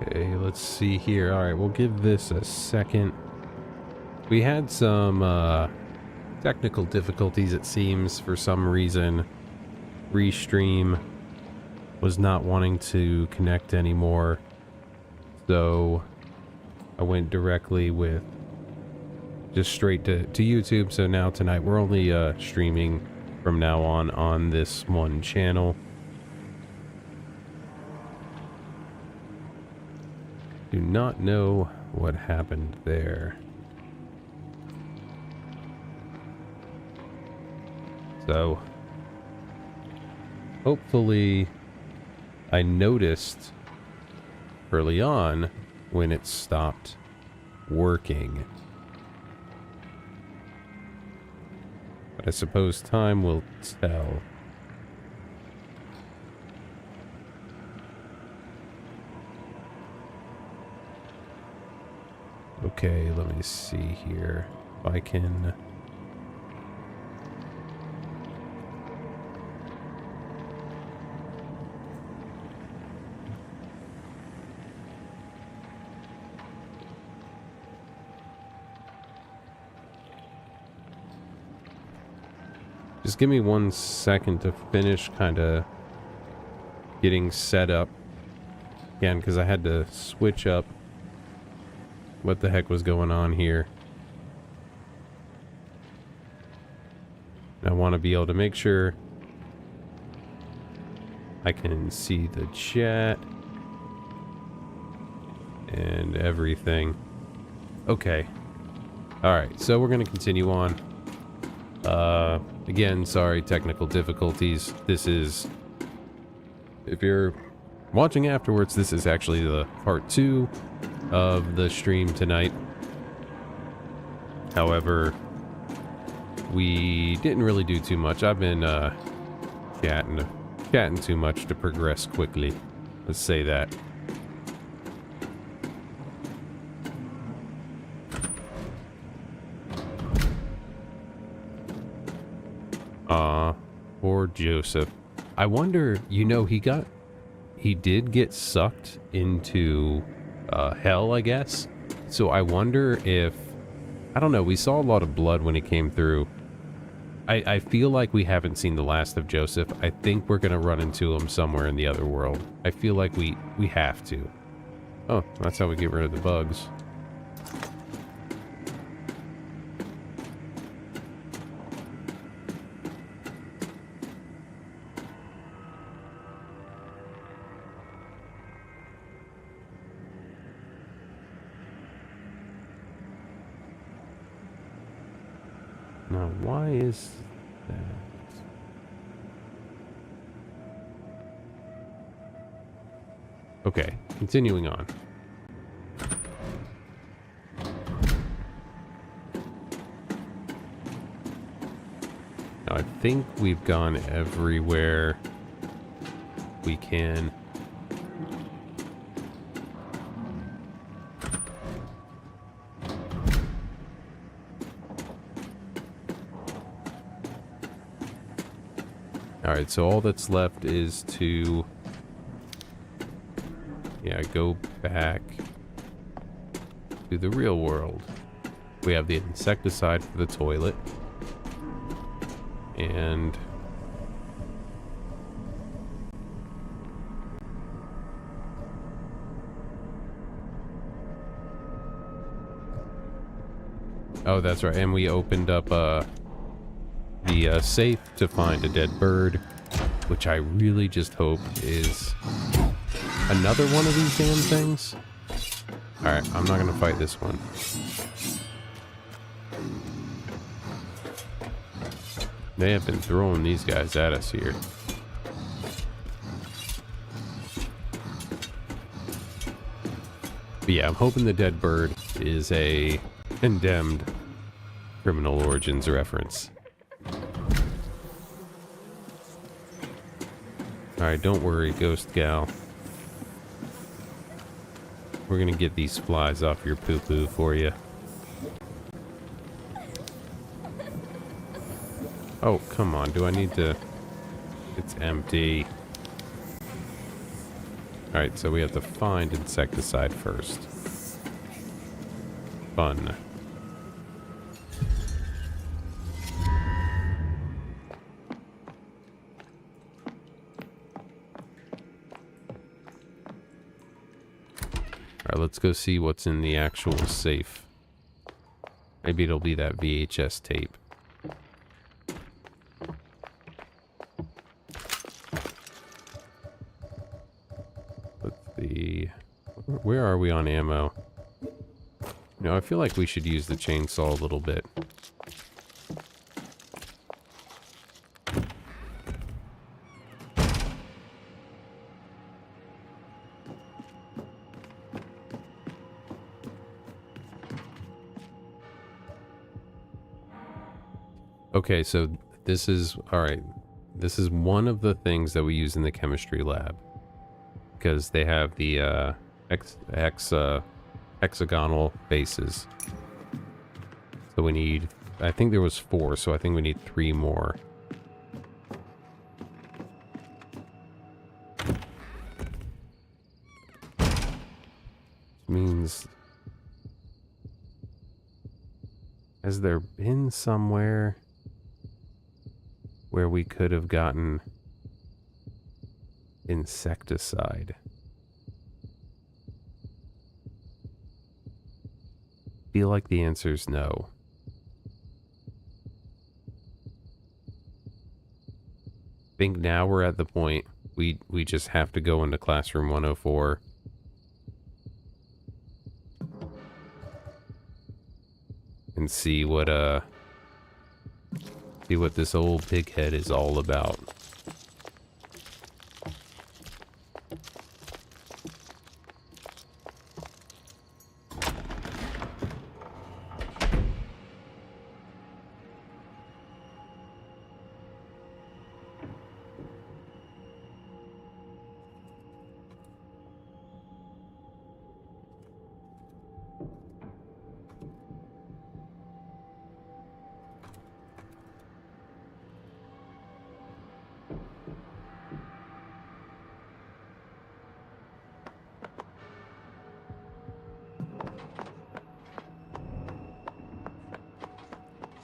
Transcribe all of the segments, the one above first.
Okay, let's see here. All right, we'll give this a second. We had some technical difficulties, it seems, for some reason. Restream was not wanting to connect anymore, so I went directly with just straight to YouTube. So now tonight we're only streaming from now on this one channel. Do not know what happened there. So hopefully I noticed early on when it stopped working. But I suppose time will tell. Okay, let me see here if I can... Just give me 1 second to finish kind of getting set up again, because I had to switch up what the heck was going on here. I want to be able to make sure I can see the chat and everything. Okay. Alright, so we're going to continue on. Again, sorry, technical difficulties. This is, if you're watching afterwards, this is actually the part 2 of the stream tonight. However, we didn't really do too much. I've been chatting too much to progress quickly. Let's say that. Poor Joseph. I wonder, you know, he did get sucked into hell, I guess. So I wonder if, I don't know, we saw a lot of blood when he came through. I feel like we haven't seen the last of Joseph. I think we're gonna run into him somewhere in the other world. I feel like we have to. Oh, that's how we get rid of the bugs. Now, why is that? Okay, continuing on. Now, I think we've gone everywhere we can. Alright, so all that's left is to, yeah, go back to the real world. We have the insecticide for the toilet. And oh, that's right. And we opened up the safe to find a dead bird, which I really just hope is another one of these damn things. Alright, I'm not gonna fight this one. They have been throwing these guys at us here. But yeah, I'm hoping the dead bird is a condemned Criminal Origins reference. Alright, don't worry, Ghost Gal. We're gonna get these flies off your poo-poo for you. Oh, come on, do I need to... It's empty. Alright, so we have to find insecticide first. Fun. Alright, let's go see what's in the actual safe. Maybe it'll be that VHS tape. Let's see. Where are we on ammo? You know, I feel like we should use the chainsaw a little bit. Okay, so this is, alright, this is one of the things that we use in the chemistry lab. Because they have the hexagonal bases. So we need, I think there was 4, so I think we need 3 more. Means, has there been somewhere where we could have gotten insecticide? Feel like the answer is no. I think now we're at the point we just have to go into classroom 104 and see what this old pig head is all about.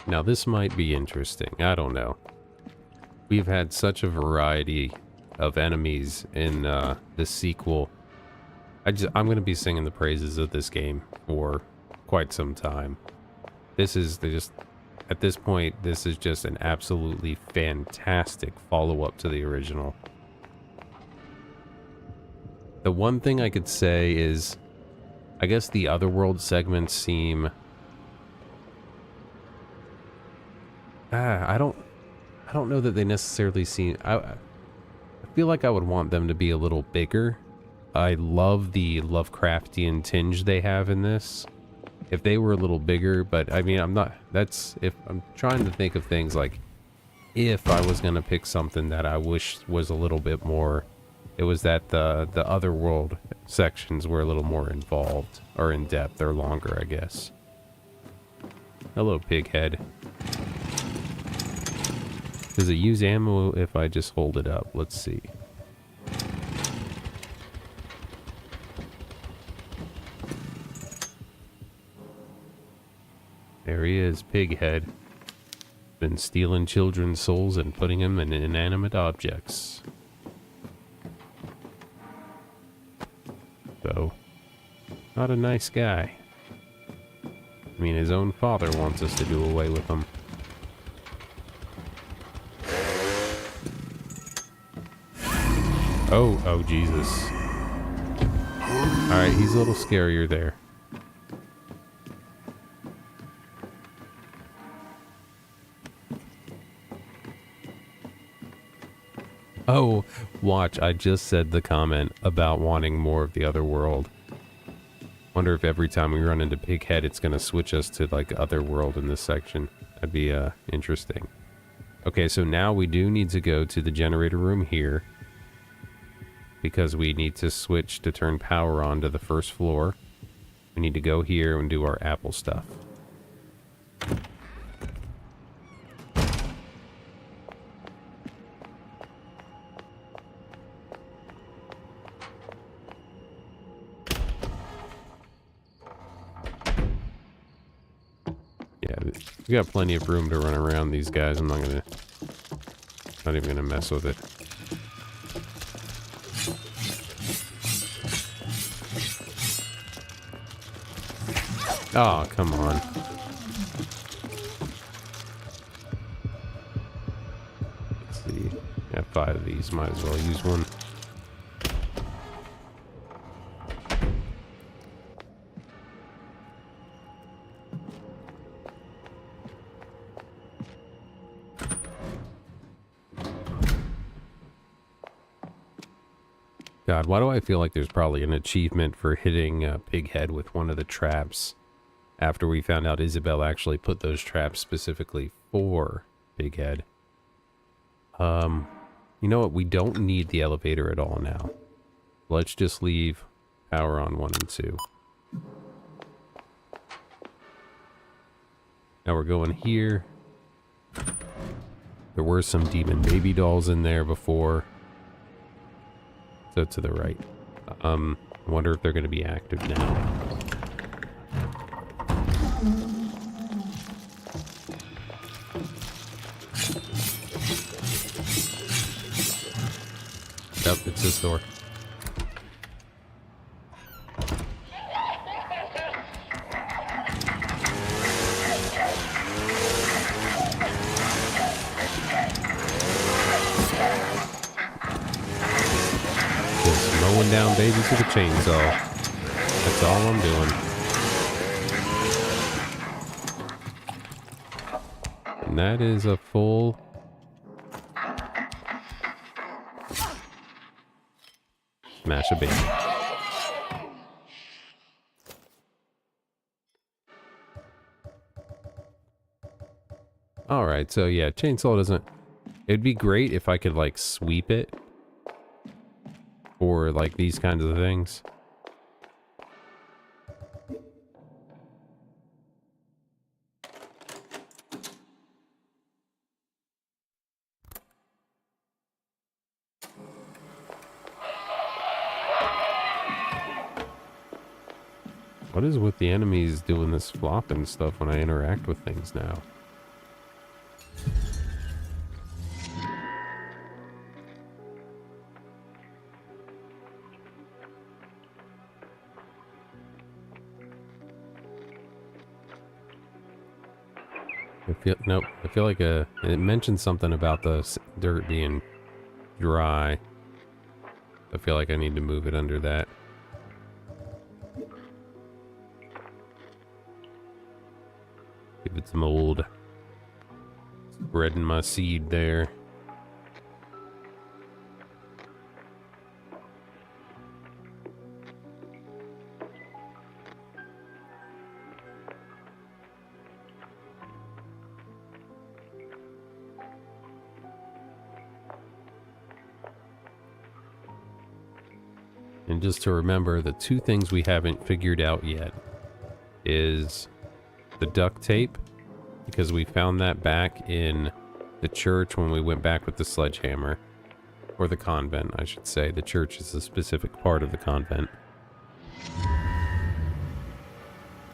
Now this might be interesting, I don't know. We've had such a variety of enemies in the sequel. I'm going to be singing the praises of this game for quite some time. This is just, at this point, this is just an absolutely fantastic follow-up to the original. The one thing I could say is, I guess the Otherworld segments seem... I don't know that they necessarily seem... I feel like I would want them to be a little bigger. I love the Lovecraftian tinge they have in this. If they were a little bigger, but I mean, I'm not... That's... If I'm trying to think of things like... If I was going to pick something that I wish was a little bit more... It was that the Otherworld sections were a little more involved. Or in depth, or longer, I guess. Hello, pighead. Does it use ammo if I just hold it up? Let's see. There he is, Pighead. Been stealing children's souls and putting them in inanimate objects. So, not a nice guy. I mean, his own father wants us to do away with him. Oh, Jesus. Alright, he's a little scarier there. Oh, watch, I just said the comment about wanting more of the Otherworld. Wonder if every time we run into Pighead, it's gonna switch us to, like, Otherworld in this section. That'd be, interesting. Okay, so now we do need to go to the generator room here, because we need to switch to turn power on to the first floor. We need to go here and do our apple stuff. Yeah, we got plenty of room to run around these guys. I'm not even gonna mess with it. Oh, come on. Let's see. I have 5 of these. Might as well use one. God, why do I feel like there's probably an achievement for hitting Pighead with one of the traps after we found out Isabel actually put those traps specifically for Pighead? You know what? We don't need the elevator at all now. Let's just leave power on 1 and 2. Now we're going here. There were some demon baby dolls in there before. So to the right. I wonder if they're going to be active now. Yep, it's this door. Mowing down babies with a chainsaw. That's all I'm doing. And that is a full... smash a baby. Alright, so yeah, chainsaw doesn't... It'd be great if I could, like, sweep it. Or like these kinds of things. What is with the enemies doing this flopping stuff when I interact with things now? I feel like it mentioned something about the dirt being dry. I feel like I need to move it under that. Give it some old spreading my seed there. And just to remember, the 2 things we haven't figured out yet is the duct tape, because we found that back in the church when we went back with the sledgehammer. Or the convent, I should say. The church is a specific part of the convent.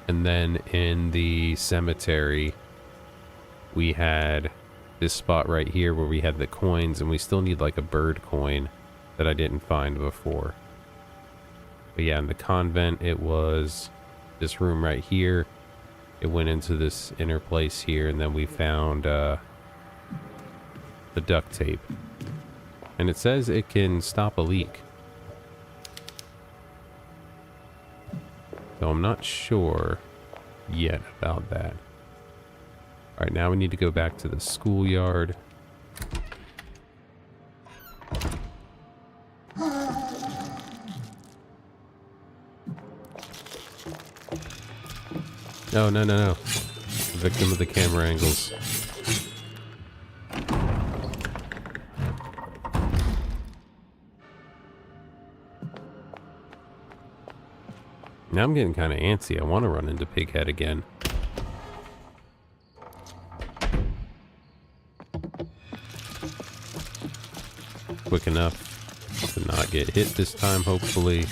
And then in the cemetery, we had this spot right here where we had the coins, and we still need like a bird coin that I didn't find before. But yeah, in the convent, it was this room right here. It went into this inner place here, and then we found the duct tape. And it says it can stop a leak. So I'm not sure yet about that. Alright, now we need to go back to the schoolyard. No, no, no, no. Victim of the camera angles. Now I'm getting kind of antsy. I want to run into Pighead again. Quick enough to not get hit this time, hopefully.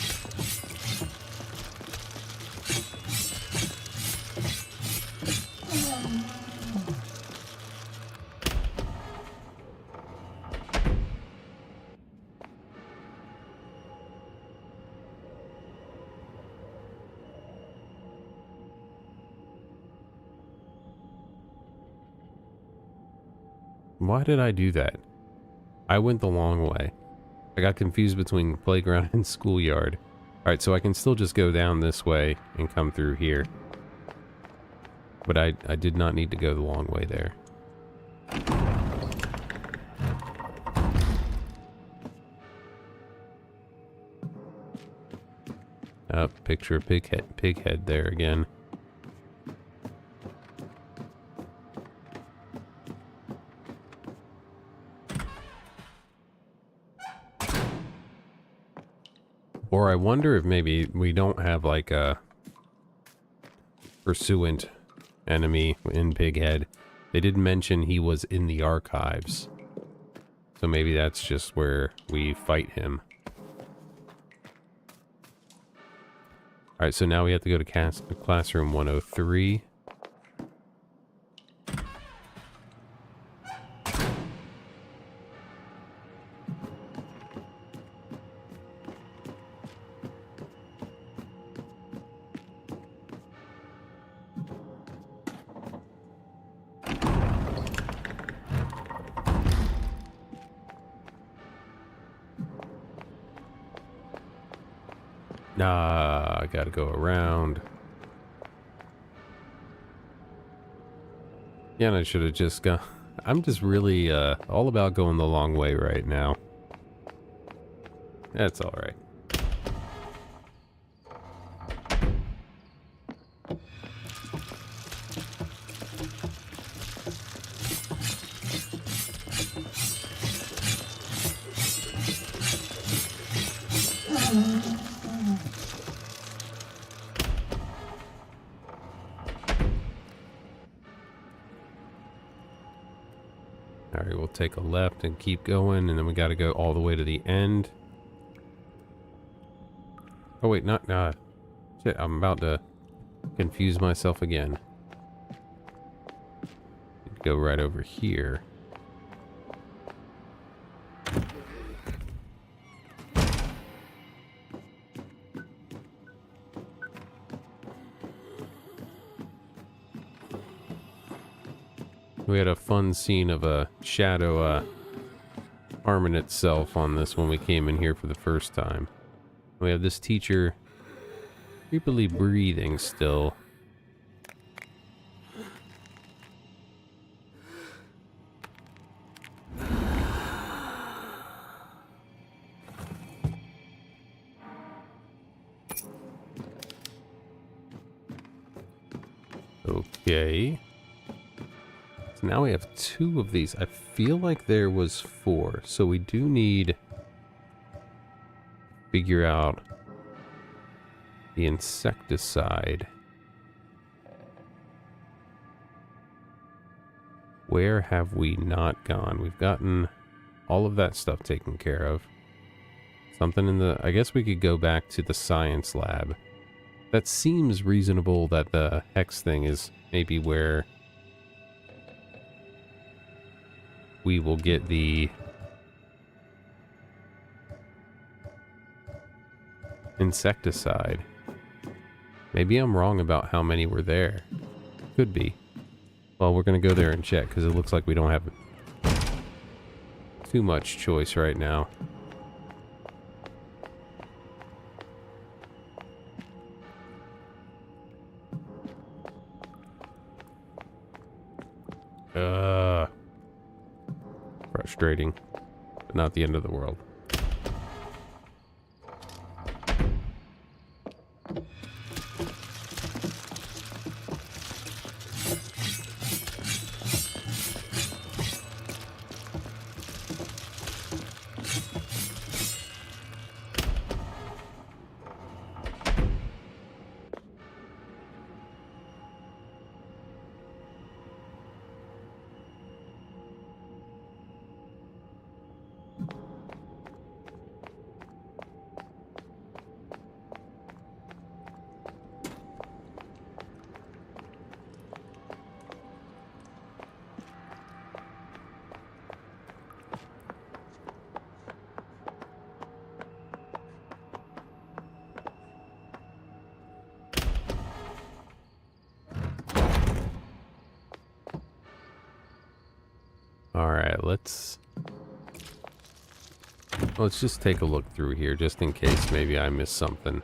Why did I do that? I went the long way. I got confused between playground and schoolyard. Alright, so I can still just go down this way and come through here. But I did not need to go the long way there. Picture a pig head there again. Or I wonder if maybe we don't have like a pursuant enemy in Pighead. They did mention he was in the archives. So maybe that's just where we fight him. Alright, so now we have to go to classroom 103. Nah, I gotta go around. Yeah, and I should have just gone. I'm just really all about going the long way right now. That's alright. Alright, we'll take a left and keep going, and then we gotta go all the way to the end. Oh wait, not, shit, I'm about to confuse myself again. Go right over here. We had a fun scene of a shadow arming itself on this when we came in here for the first time. We have this teacher creepily breathing still. Okay. So now we have 2 of these. I feel like there was 4. So we do need to figure out the insecticide. Where have we not gone? We've gotten all of that stuff taken care of. Something in the... I guess we could go back to the science lab. That seems reasonable that the hex thing is maybe where we will get the insecticide. Maybe I'm wrong about how many were there. Could be. Well, we're going to go there and check because it looks like we don't have too much choice right now. Frustrating, but not the end of the world. let's just take a look through here, just in case maybe I missed something.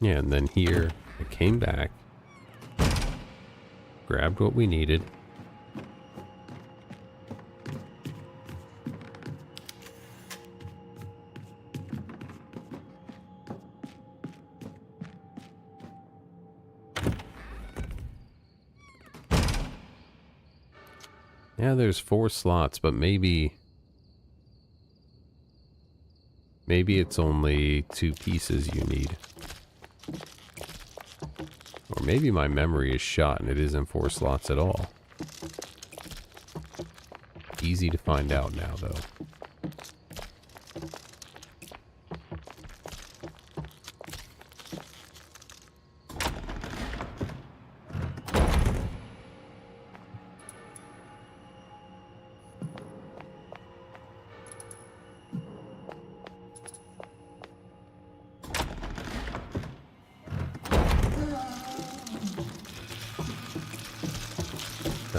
Yeah, and then here, I came back, grabbed what we needed. Yeah, there's 4 slots, but maybe it's only 2 pieces you need. Or maybe my memory is shot and it isn't 4 slots at all. Easy to find out now, though.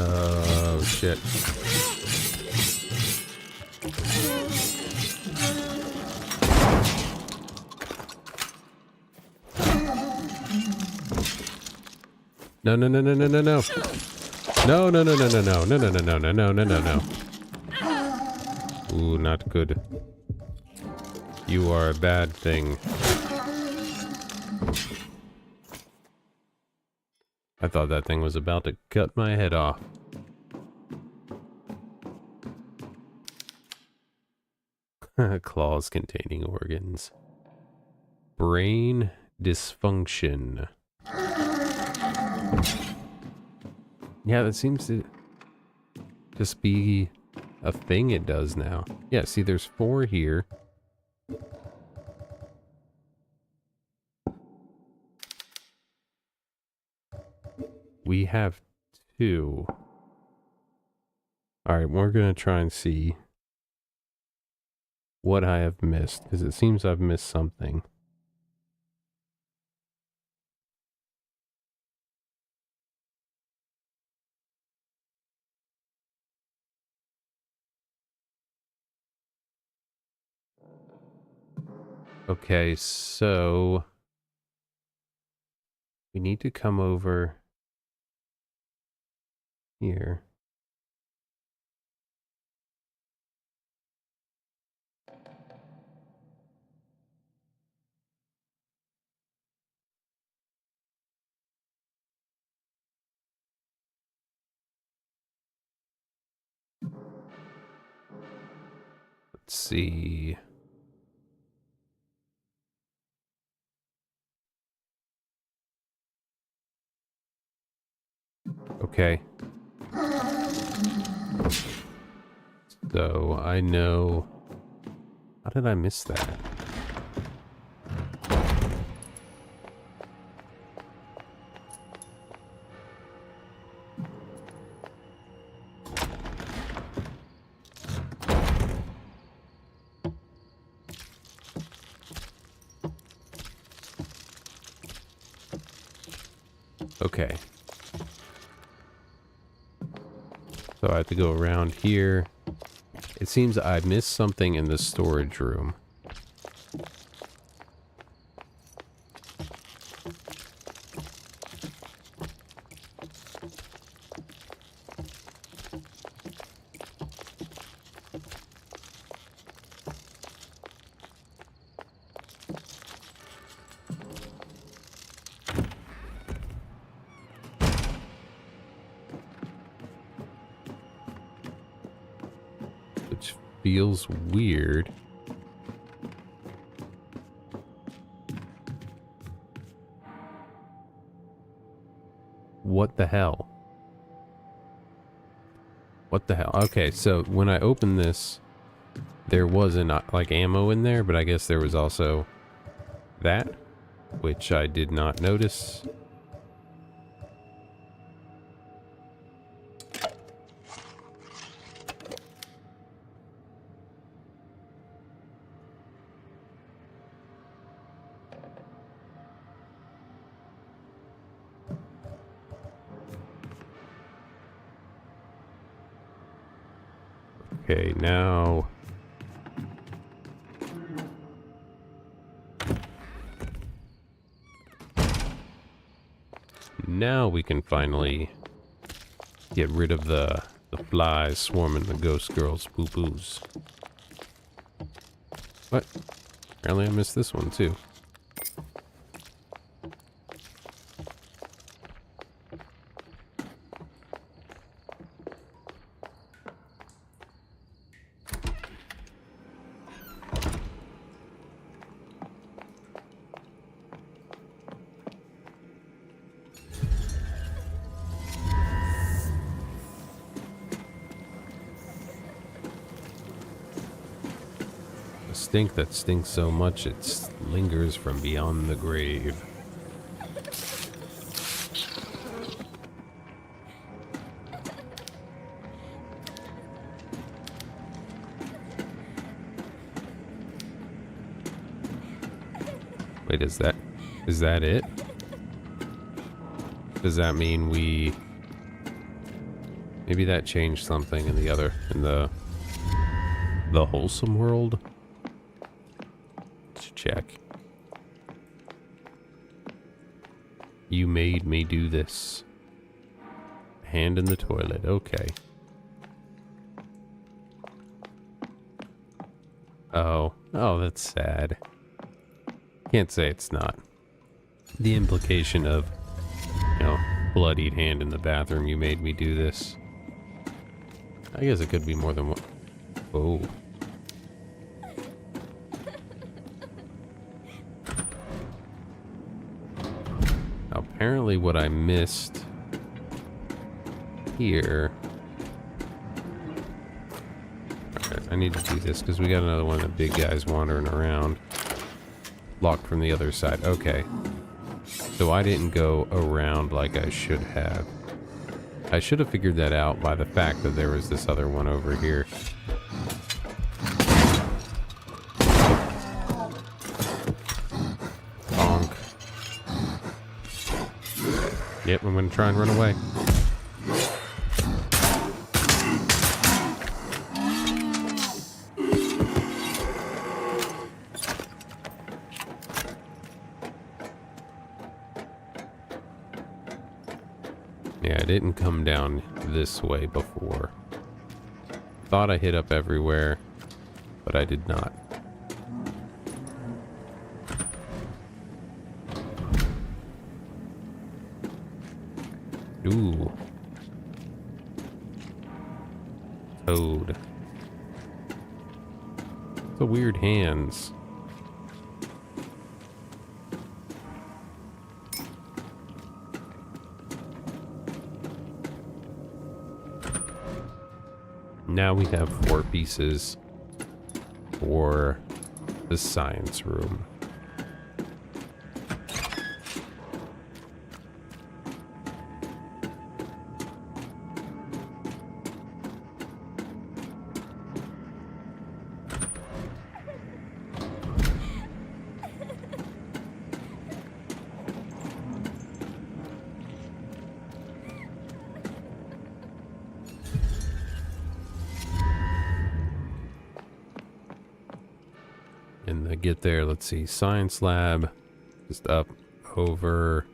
Oh, shit. No, no, no, no, no, no, no. No, no, no, no, no, no, no, no, no, no, no, no, no, no. Ooh, not good. You are a bad thing. I thought that thing was about to cut my head off. Claws containing organs. Brain dysfunction. Yeah, that seems to just be a thing it does now. Yeah, see, there's 4 here. We have 2. Alright, we're gonna try and see what I have missed, because it seems I've missed something. Okay, so we need to come over here. Let's see. Okay. So I know. How did I miss that? Okay. So I have to go around here. It seems I missed something in the storage room. Which feels weird. What the hell? What the hell? Okay, so when I open this, there wasn't like ammo in there, but I guess there was also that, which I did not notice. Okay, now we can finally get rid of the flies swarming the ghost girl's poo-poos. What? Apparently I missed this one too. Stink that stinks so much it lingers from beyond the grave. Wait, is that it? Does that mean maybe that changed something in the wholesome world? Check. You made me do this. Hand in the toilet. Okay. Oh, that's sad. Can't say it's not. The implication of, bloodied hand in the bathroom, you made me do this. I guess it could be more than one. Oh. Apparently what I missed here... Alright, I need to do this because we got another one of the big guys wandering around. Locked from the other side. Okay. So I didn't go around like I should have. I should have figured that out by the fact that there was this other one over here. Yep, I'm gonna try and run away. Yeah, I didn't come down this way before. Thought I hit up everywhere, but I did not. Ooh. Toad. The weird hands. Now we have 4 pieces for the science room. And to get there, let's see, science lab, just up, over.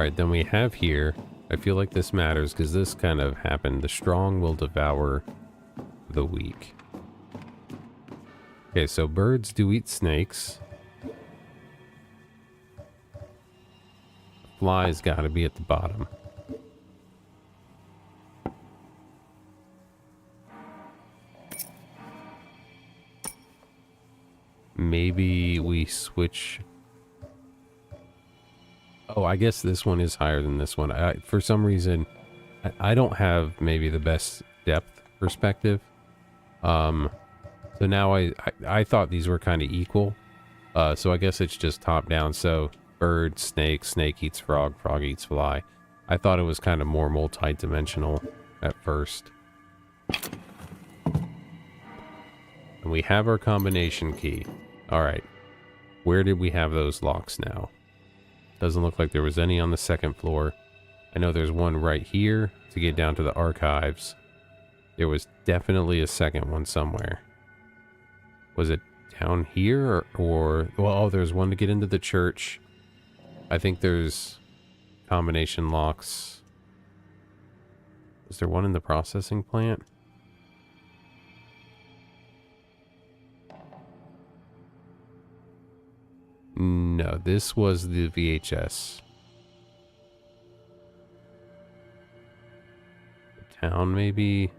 Alright, then we have here, I feel like this matters because this kind of happened. The strong will devour the weak. Okay, so birds do eat snakes. Flies gotta be at the bottom. Maybe we switch. Oh, I guess this one is higher than this one. For some reason, I don't have maybe the best depth perspective. So now I thought these were kind of equal. So I guess it's just top down. So bird, snake, snake eats frog, frog eats fly. I thought it was kind of more multi-dimensional at first. And we have our combination key. All right. Where did we have those locks now? Doesn't look like there was any on the second floor. I know there's one right here to get down to the archives. There was definitely a second one somewhere. Was it down here or well, oh, there's one to get into the church. I think there's combination locks. Is there one in the processing plant? No, this was the VHS. The town, maybe.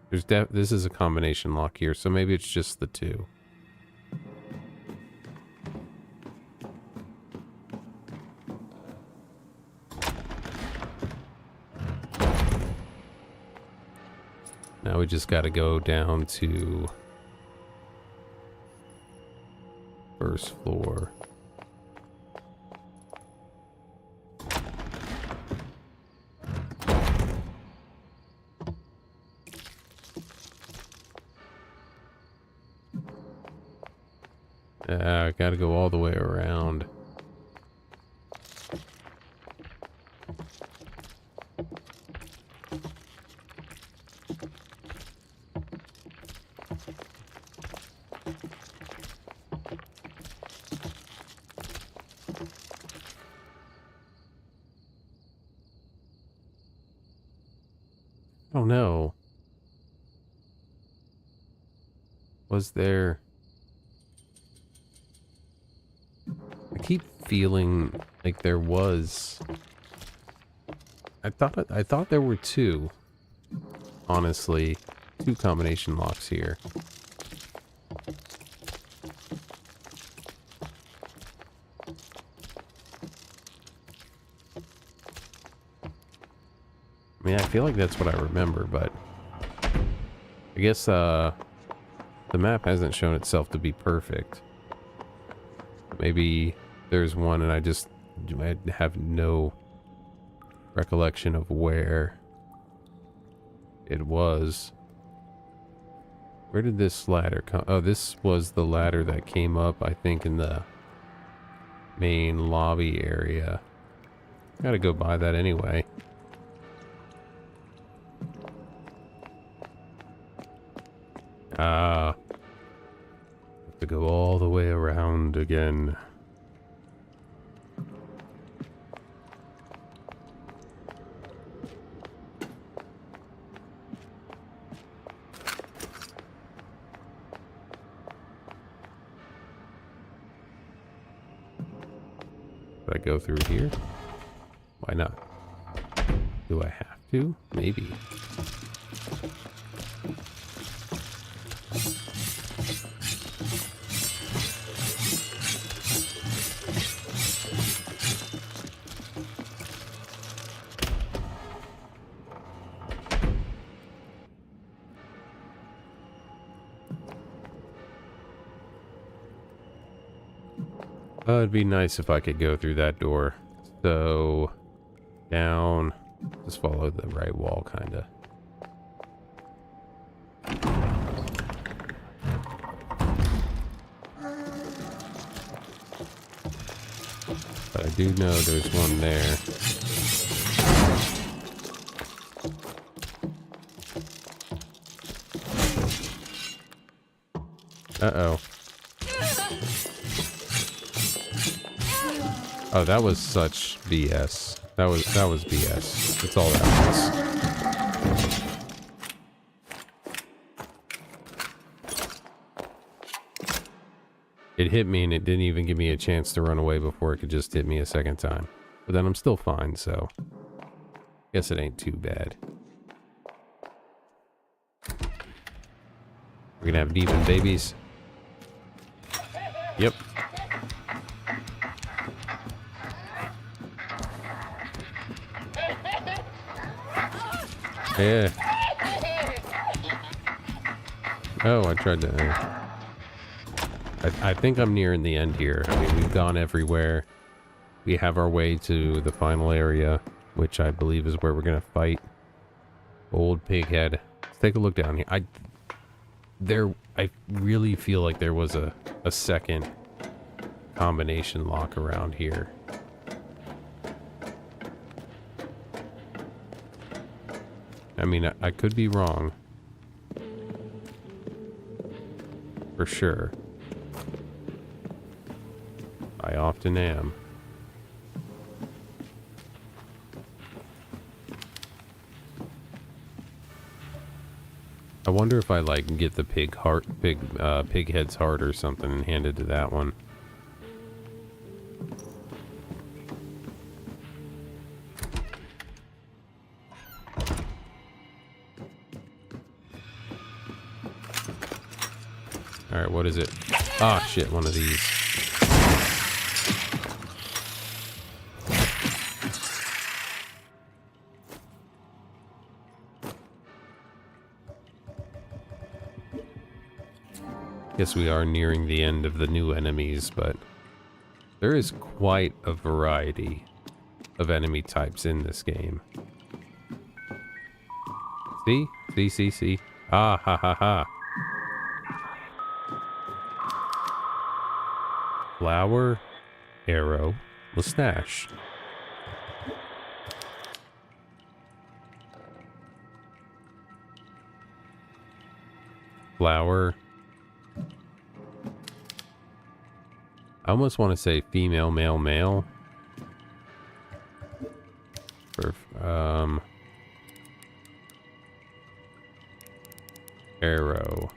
There's this is a combination lock here, so maybe it's just the two. Now we just got to go down to first floor. I gotta go all the way around. Oh no. Was there... I keep feeling like there was... I thought there were two. Honestly, two combination locks here. I mean, I feel like that's what I remember, but I guess the map hasn't shown itself to be perfect. Maybe there's one and I have no recollection of where it was. Where did this ladder come? Oh, this was the ladder that came up, I think, in the main lobby area. Gotta go by that anyway. Ah. Have to go all the way around again. Should I go through here? Why not? Do I have to? Maybe. It'd be nice if I could go through that door. So, down, just follow the right wall, kinda. But I do know there's one there. Uh-oh. Oh, that was such BS. That was BS. That's all that was. It hit me and it didn't even give me a chance to run away before it could just hit me a second time. But then I'm still fine, so guess it ain't too bad. We're gonna have demon babies. Yep. Yeah. Oh, I tried to... I think I'm nearing the end here. I mean, we've gone everywhere. We have our way to the final area, which I believe is where we're going to fight Old Pighead. Let's take a look down here. I really feel like there was a second combination lock around here. I mean, I could be wrong. For sure. I often am. I wonder if I like get the pig head's heart or something and hand it to that one. Alright, what is it? Ah, shit, one of these. Guess we are nearing the end of the new enemies, but there is quite a variety of enemy types in this game. See? See, see, see. Ah, ha, ha, ha. Flower, arrow, mustache. Flower. I almost want to say female, male, male. Or, arrow.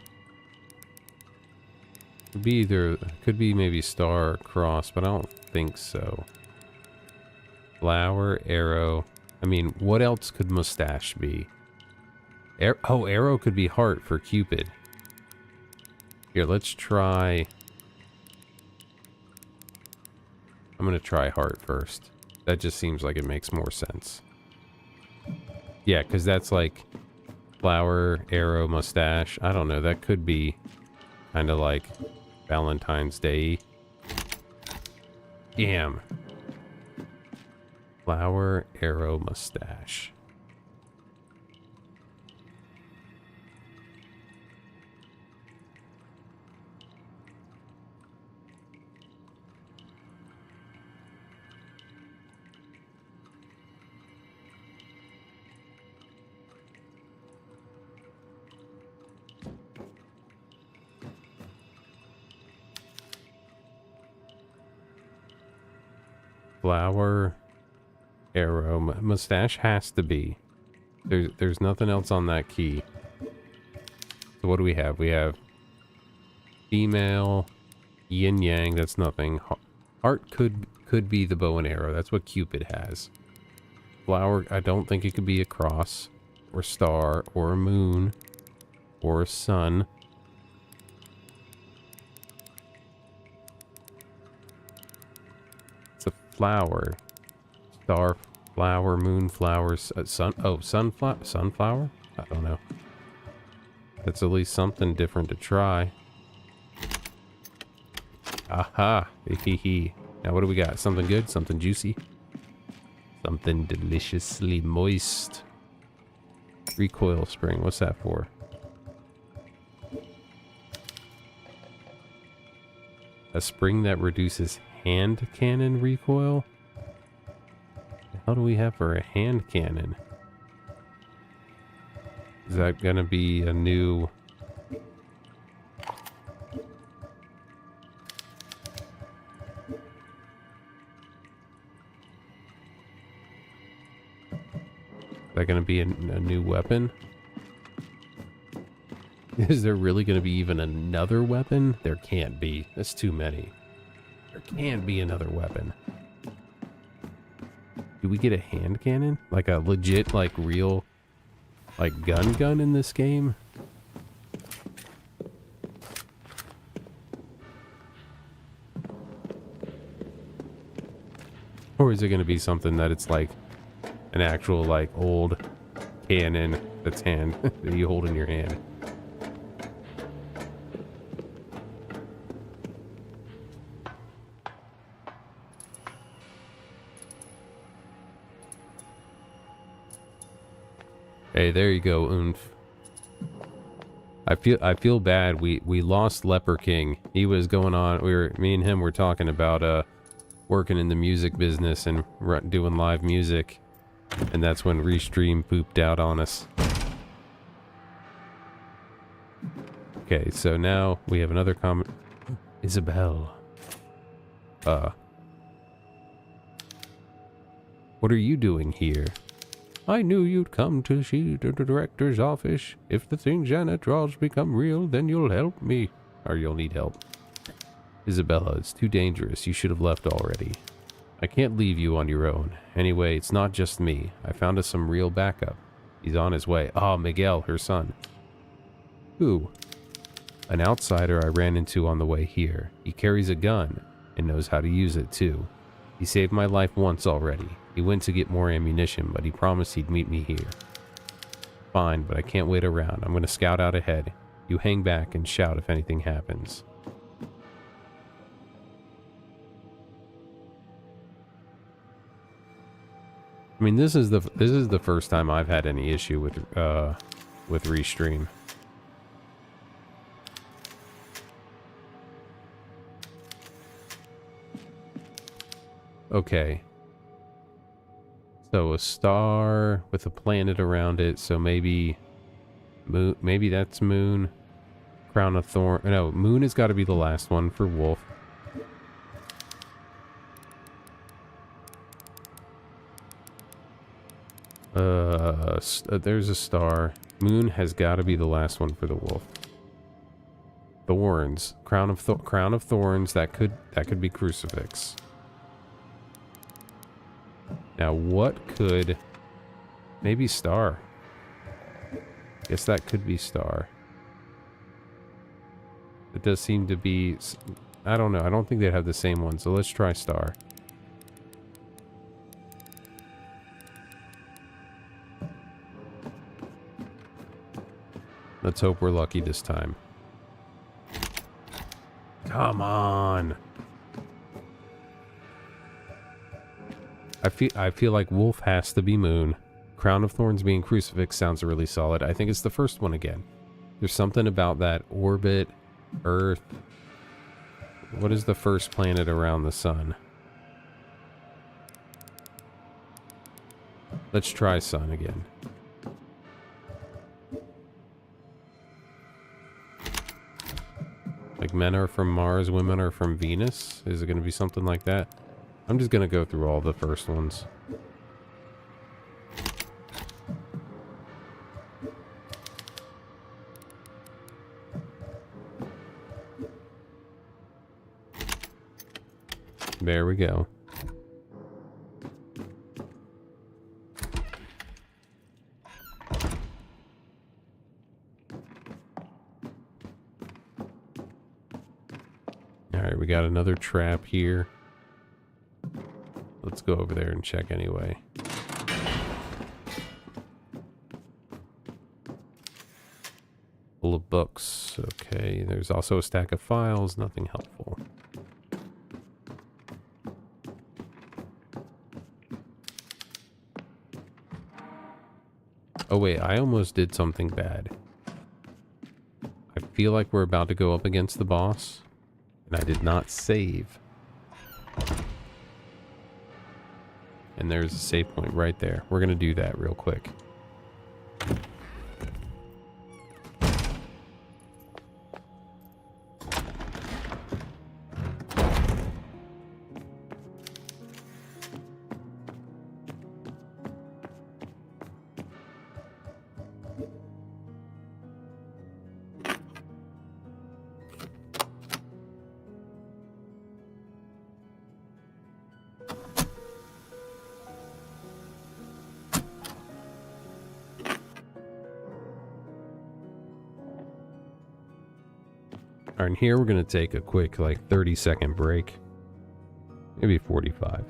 Could be either, could be maybe star or cross, but I don't think so. Flower, arrow. I mean, what else could mustache be? Oh, arrow could be heart for Cupid. Here, let's try... I'm gonna try heart first. That just seems like it makes more sense. Yeah, because that's like flower, arrow, mustache. I don't know, that could be kind of like Valentine's Day. Damn. Flower, arrow, mustache. Flower, arrow, mustache has to be. There's nothing else on that key. So what do we have? We have female, yin yang. That's nothing. Heart could be the bow and arrow. That's what Cupid has. Flower, I don't think it could be a cross or star or a moon or a sun. Flower, star, flower, moon, flowers, sun. Oh, sunflower. I don't know. That's at least something different to try. Aha! Hee. Now what do we got? Something good? Something juicy? Something deliciously moist. Recoil spring. What's that for? A spring that reduces hand cannon recoil? What the hell do we have for a hand cannon? Is that gonna be a new... that going to be a new weapon? Is there really going to be even another weapon? There can't be. That's too many. There can't be another weapon. Do we get a hand cannon? Like a legit, like real, like gun in this game? Or is it going to be something that it's like an actual, like, old cannon that's that you hold in your hand? Hey, there you go, Oomph. I feel bad. We lost Leper King. He was going on. Me and him were talking about working in the music business and doing live music, and that's when Restream pooped out on us. Okay, so now we have another comment. Isabel. What are you doing here? I knew you'd come to see the director's office. If the things Janet draws become real, then you'll help me. Or you'll need help. Isabella, it's too dangerous. You should have left already. I can't leave you on your own. Anyway, it's not just me. I found us some real backup. He's on his way. Ah, Miguel, her son. Who? An outsider I ran into on the way here. He carries a gun and knows how to use it too. He saved my life once already. He went to get more ammunition, but he promised he'd meet me here. Fine, but I can't wait around. I'm going to scout out ahead. You hang back and shout if anything happens. I mean, this is the first time I've had any issue with Restream. Okay. So a star with a planet around it. So maybe moon. Maybe that's moon. Crown of thorn. No, moon has got to be the last one for wolf. There's a star. Moon has got to be the last one for the wolf. Thorns. Crown of thorns. That could be crucifix. Now, what could... Maybe star. Guess that could be star. It does seem to be... I don't know. I don't think they'd have the same one, so let's try star. Let's hope we're lucky this time. Come on! I feel like wolf has to be moon. Crown of thorns being crucifix sounds really solid. I think it's the first one again. There's something about that orbit, Earth. What is the first planet around the sun? Let's try sun again. Like men are from Mars, women are from Venus? Is it going to be something like that? I'm just going to go through all the first ones. There we go. Alright, we got another trap here. Let's go over there and check anyway. Full of books. Okay, there's also a stack of files. Nothing helpful. Oh wait, I almost did something bad. I feel like we're about to go up against the boss, and I did not save. And there's a save point right there. We're gonna do that real quick. Alright, here we're gonna take a quick, like, 30-second break. Maybe 45.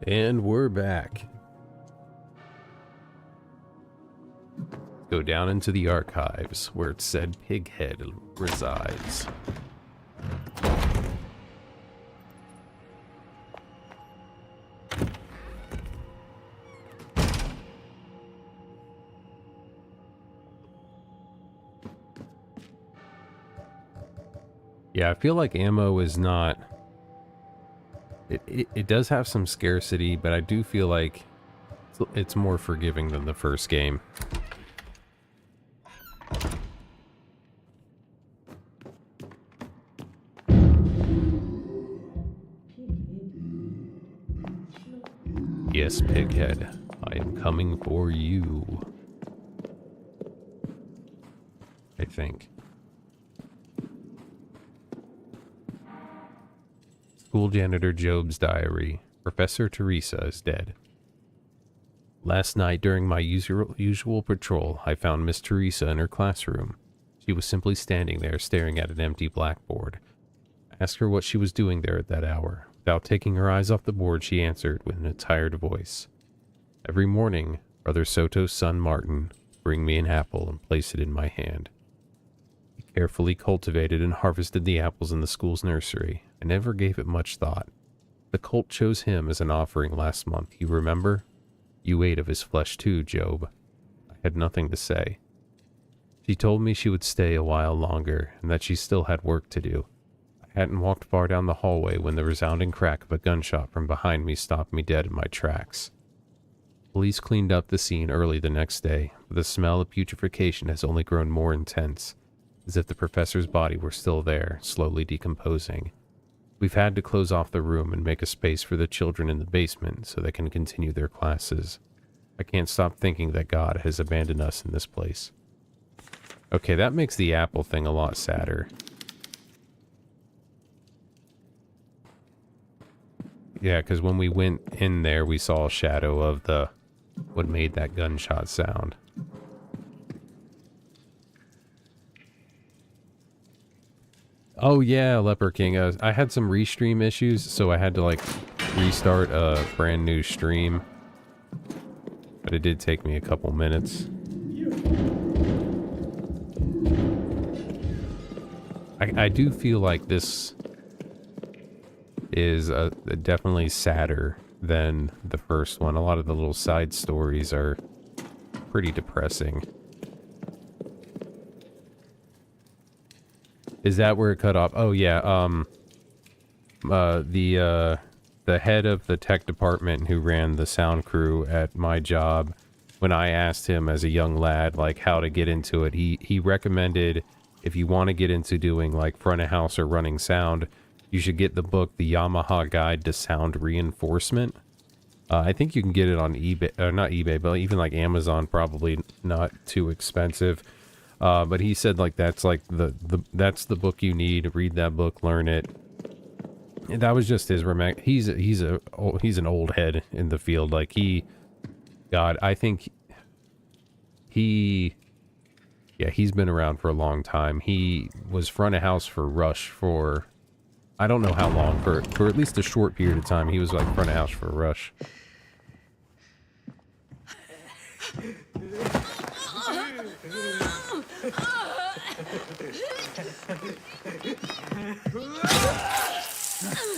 And we're back. Go down into the archives, where it said Pighead resides. Yeah, I feel like ammo is not... It does have some scarcity, but I do feel like it's more forgiving than the first game. Yes, Pighead, I am coming for you. I think. School janitor Job's diary. Professor Teresa is dead. Last night during my usual patrol, I found Miss Teresa in her classroom. She was simply standing there staring at an empty blackboard. I asked her what she was doing there at that hour. Without taking her eyes off the board, she answered with a tired voice. Every morning, Brother Soto's son Martin would bring me an apple and place it in my hand. He carefully cultivated and harvested the apples in the school's nursery. I never gave it much thought. The cult chose him as an offering last month. You remember? You ate of his flesh too, Job. I had nothing to say. She told me she would stay a while longer, and that she still had work to do. I hadn't walked far down the hallway when the resounding crack of a gunshot from behind me stopped me dead in my tracks. Police cleaned up the scene early the next day, but the smell of putrefaction has only grown more intense, as if the professor's body were still there, slowly decomposing. We've had to close off the room and make a space for the children in the basement so they can continue their classes. I can't stop thinking that God has abandoned us in this place. Okay, that makes the apple thing a lot sadder. Yeah, because when we went in there, we saw a shadow of what made that gunshot sound. Oh yeah, Leper King. I had some restream issues, so I had to like restart a brand new stream. But it did take me a couple minutes. I do feel like this is definitely sadder than the first one. A lot of the little side stories are pretty depressing. Is that where it cut off? Oh yeah, the head of the tech department who ran the sound crew at my job, when I asked him as a young lad like how to get into it, he recommended if you want to get into doing like front of house or running sound, you should get the book The Yamaha Guide to Sound Reinforcement. I think you can get it on eBay, or not eBay, but even like Amazon, probably not too expensive. But he said like that's like that's the book you need. Read that book, learn it. And that was just his remark. He's an old head in the field. Like God, I think he's been around for a long time. He was front of house for Rush for, I don't know how long, for at least a short period of time. He was like front of house for Rush.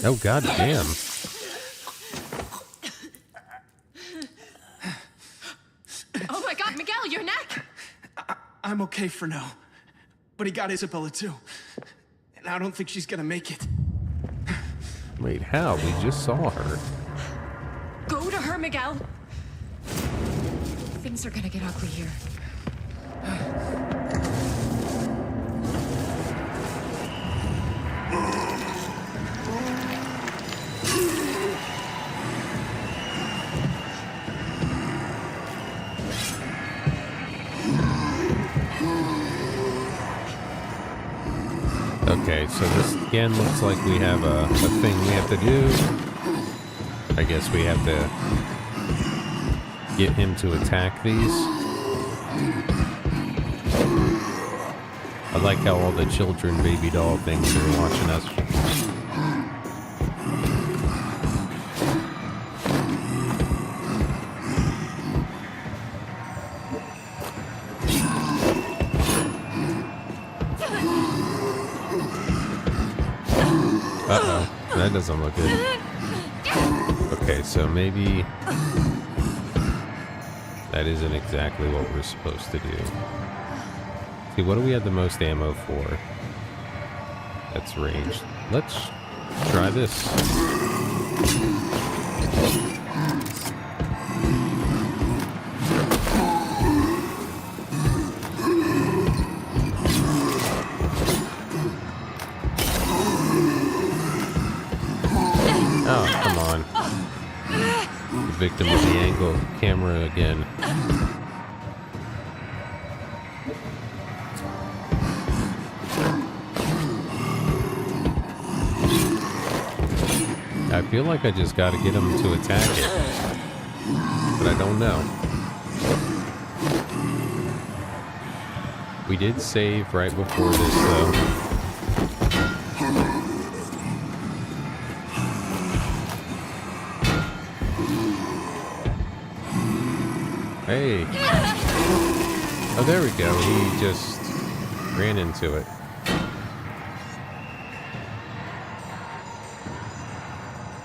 Oh, god damn. Oh my god, Miguel, your neck! I'm okay for now. But he got Isabella too. And I don't think she's gonna make it. Wait, how? We just saw her. Go to her, Miguel! Things are gonna get ugly here. Okay, so this again looks like we have a thing we have to do. I guess we have to get him to attack these. I like how all the children baby doll things are watching us. Uh-oh, that doesn't look good. Okay, so maybe that isn't exactly what we're supposed to do. See, what do we have the most ammo for? That's ranged. Let's try this. Oh, come on. The victim of the angle camera again. I feel like I just gotta get him to attack it. But I don't know. We did save right before this, though. Hey. Oh, there we go. He just ran into it.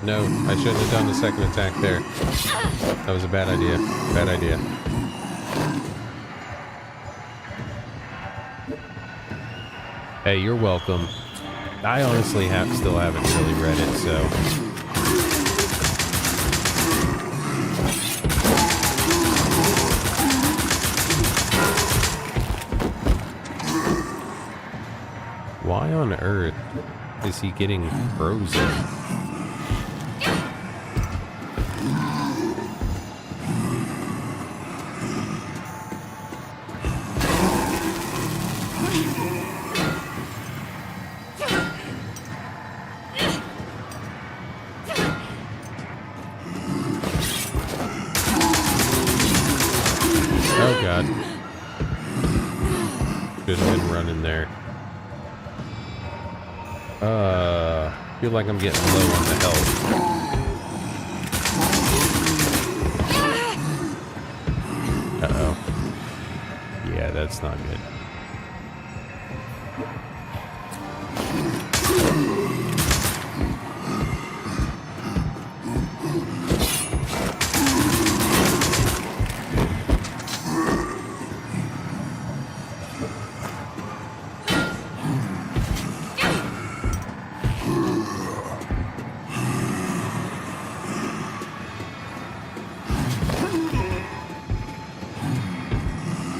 No, I shouldn't have done the second attack there. That was a bad idea. Bad idea. Hey, you're welcome. I honestly still haven't really read it, so... Why on earth is he getting frozen? Oh god. Should have been running there. Feel like I'm getting low on the health. Uh-oh. Yeah, that's not good.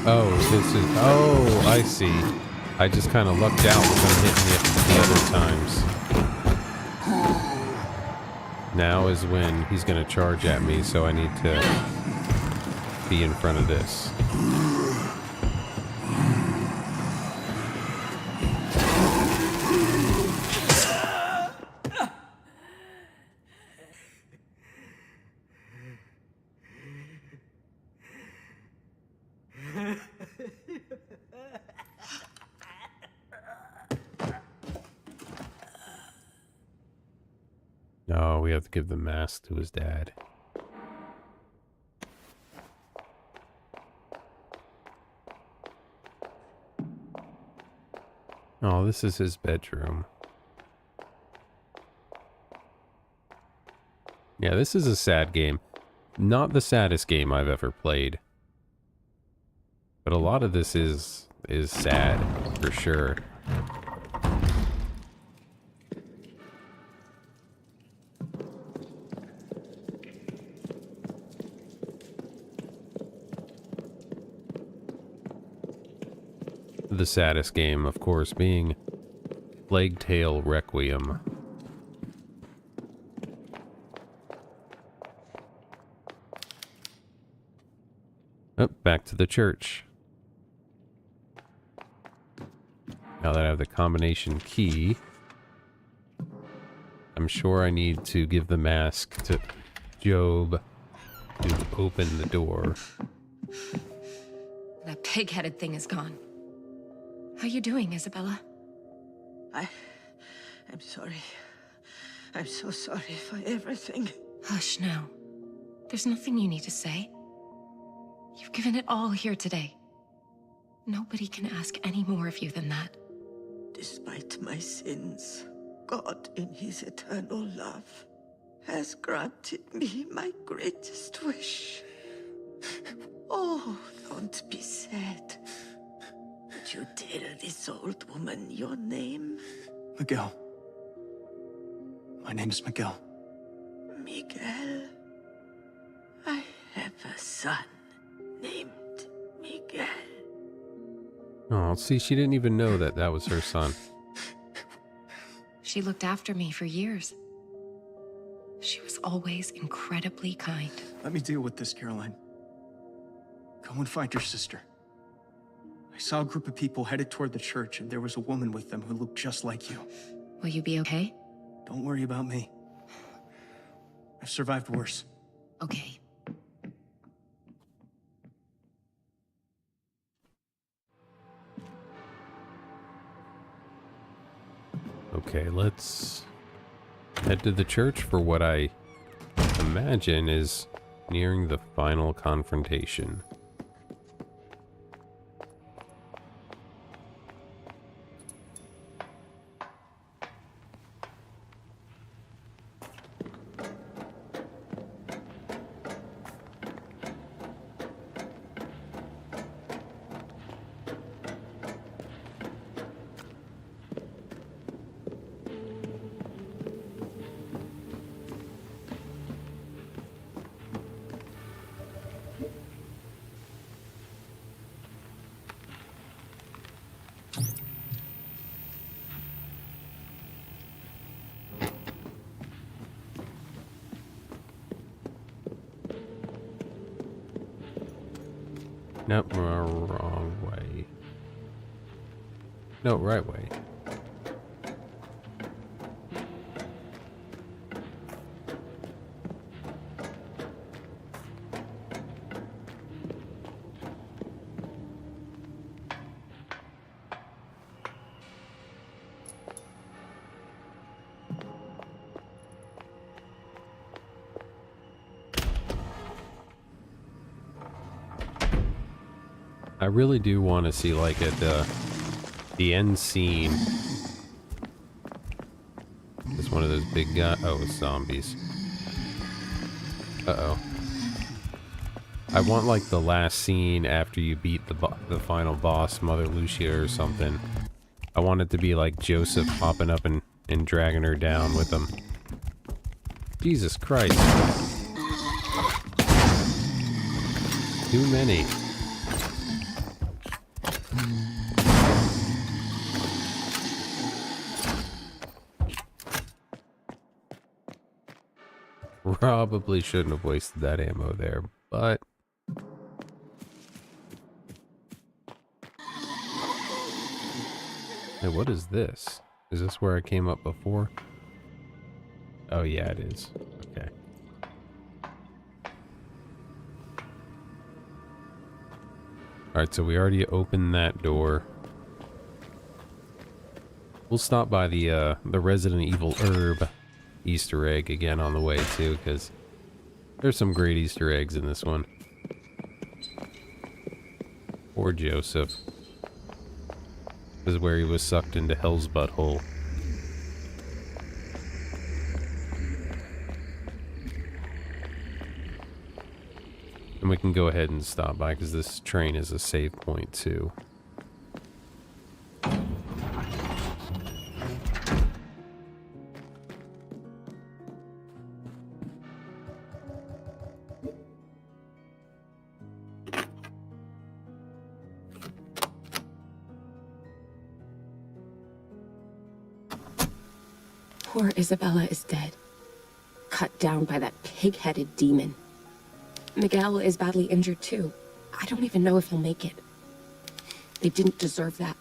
Oh, this is... Oh, I see. I just kind of lucked out with them hitting the other times. Now is when he's going to charge at me, so I need to be in front of this. No, we have to give the mask to his dad. Oh, this is his bedroom. Yeah, this is a sad game. Not the saddest game I've ever played. But a lot of this is sad, for sure. The saddest game, of course, being Plague Tale Requiem. Oh, back to the church. Now that I have the combination key, I'm sure I need to give the mask to Job to open the door. That pig-headed thing is gone. How you doing, Isabella? I'm sorry. I'm so sorry for everything. Hush now. There's nothing you need to say. You've given it all here today. Nobody can ask any more of you than that. Despite my sins, God, in his eternal love, has granted me my greatest wish. Oh, don't be sad. Would you tell this old woman your name? Miguel. My name is Miguel. Miguel. I have a son named Miguel. Oh, see, she didn't even know that that was her son. She looked after me for years. She was always incredibly kind. Let me deal with this, Caroline. Go and find your sister. I saw a group of people headed toward the church, and there was a woman with them who looked just like you. Will you be okay? Don't worry about me. I've survived worse. Okay. Okay, let's head to the church for what I imagine is nearing the final confrontation. Nope, wrong way. No, right way. I really do want to see, like, at the end scene. It's one of those big guys. Oh, it's zombies. Uh-oh. I want, like, the last scene after you beat the final boss, Mother Lucia or something. I want it to be, like, Joseph hopping up and dragging her down with him. Jesus Christ. Too many. Probably shouldn't have wasted that ammo there, but... Hey, what is this? Is this where I came up before? Oh yeah, it is. Okay. Alright, so we already opened that door. We'll stop by the Resident Evil herb Easter egg again on the way too, because there's some great Easter eggs in this one. Poor Joseph. This is where he was sucked into Hell's butthole. And we can go ahead and stop by because this train is a save point too. Poor Isabella is dead. Cut down by that pig-headed demon. Miguel is badly injured too. I don't even know if he'll make it. They didn't deserve that.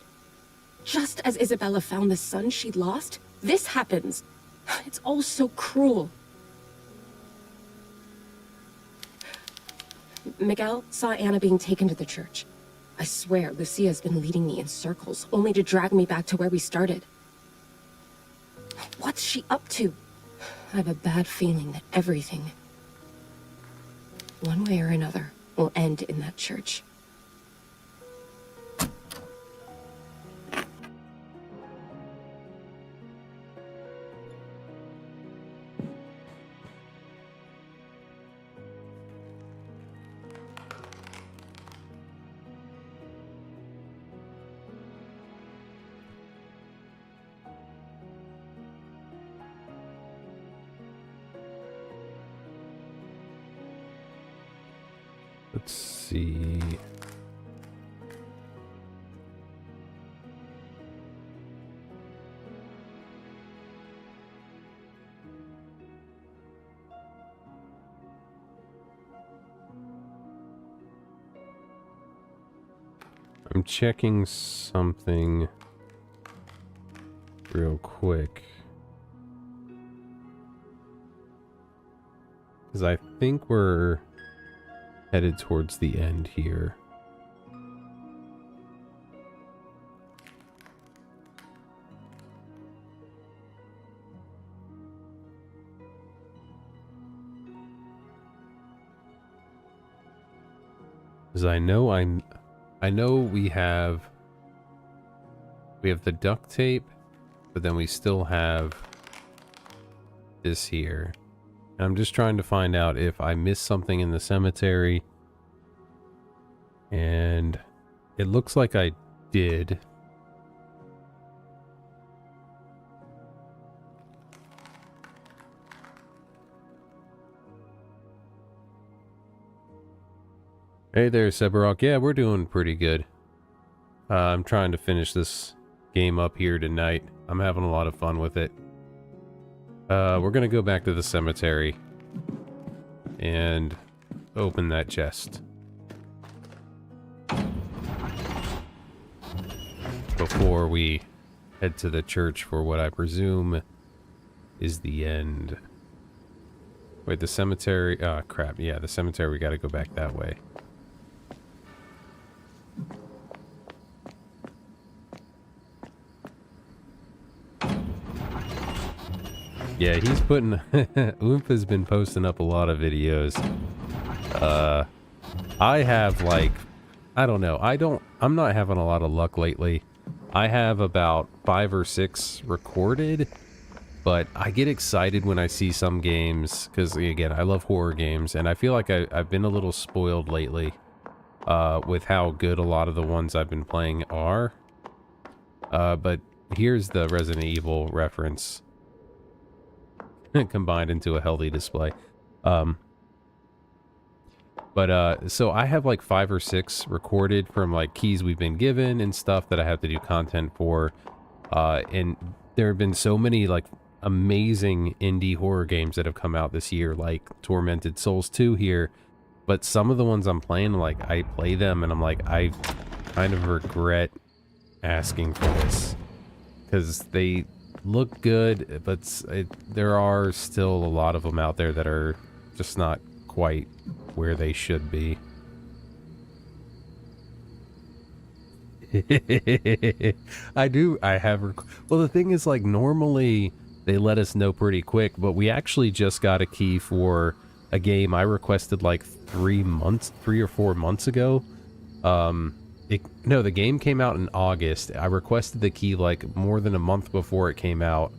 Just as Isabella found the son she'd lost, this happens. It's all so cruel. Miguel saw Anna being taken to the church. I swear, Lucia's been leading me in circles, only to drag me back to where we started. What's she up to? I have a bad feeling that everything, one way or another, will end in that church. Let's see. I'm checking something real quick. Because I think we're headed towards the end here. Because I know we have the duct tape, but then we still have this here. And I'm just trying to find out if I missed something in the cemetery. And it looks like I did. Hey there, Sebarok. Yeah, we're doing pretty good. I'm trying to finish this game up here tonight. I'm having a lot of fun with it. We're gonna go back to the cemetery and open that chest before we head to the church for what I presume is the end. Wait, the cemetery? Oh, crap. Yeah, the cemetery, we gotta go back that way. Yeah, he's putting... Oomph has been posting up a lot of videos. I have, like... I don't know. I'm not having a lot of luck lately. I have about 5 or 6 recorded, but I get excited when I see some games, because, again, I love horror games, and I feel like I've been a little spoiled lately with how good a lot of the ones I've been playing are. But here's the Resident Evil reference. Combined into a healthy display. So I have like 5 or 6 recorded from like keys we've been given and stuff that I have to do content for. And there have been so many like amazing indie horror games that have come out this year, like Tormented Souls 2 here, but some of the ones I'm playing, like, I play them and I'm like, I kind of regret asking for this, because they look good, but there are still a lot of them out there that are just not quite where they should be. I have, well, the thing is, like, normally they let us know pretty quick, but we actually just got a key for a game I requested like 3 or 4 months ago. No, the game came out in August. I requested the key like more than a month before it came out,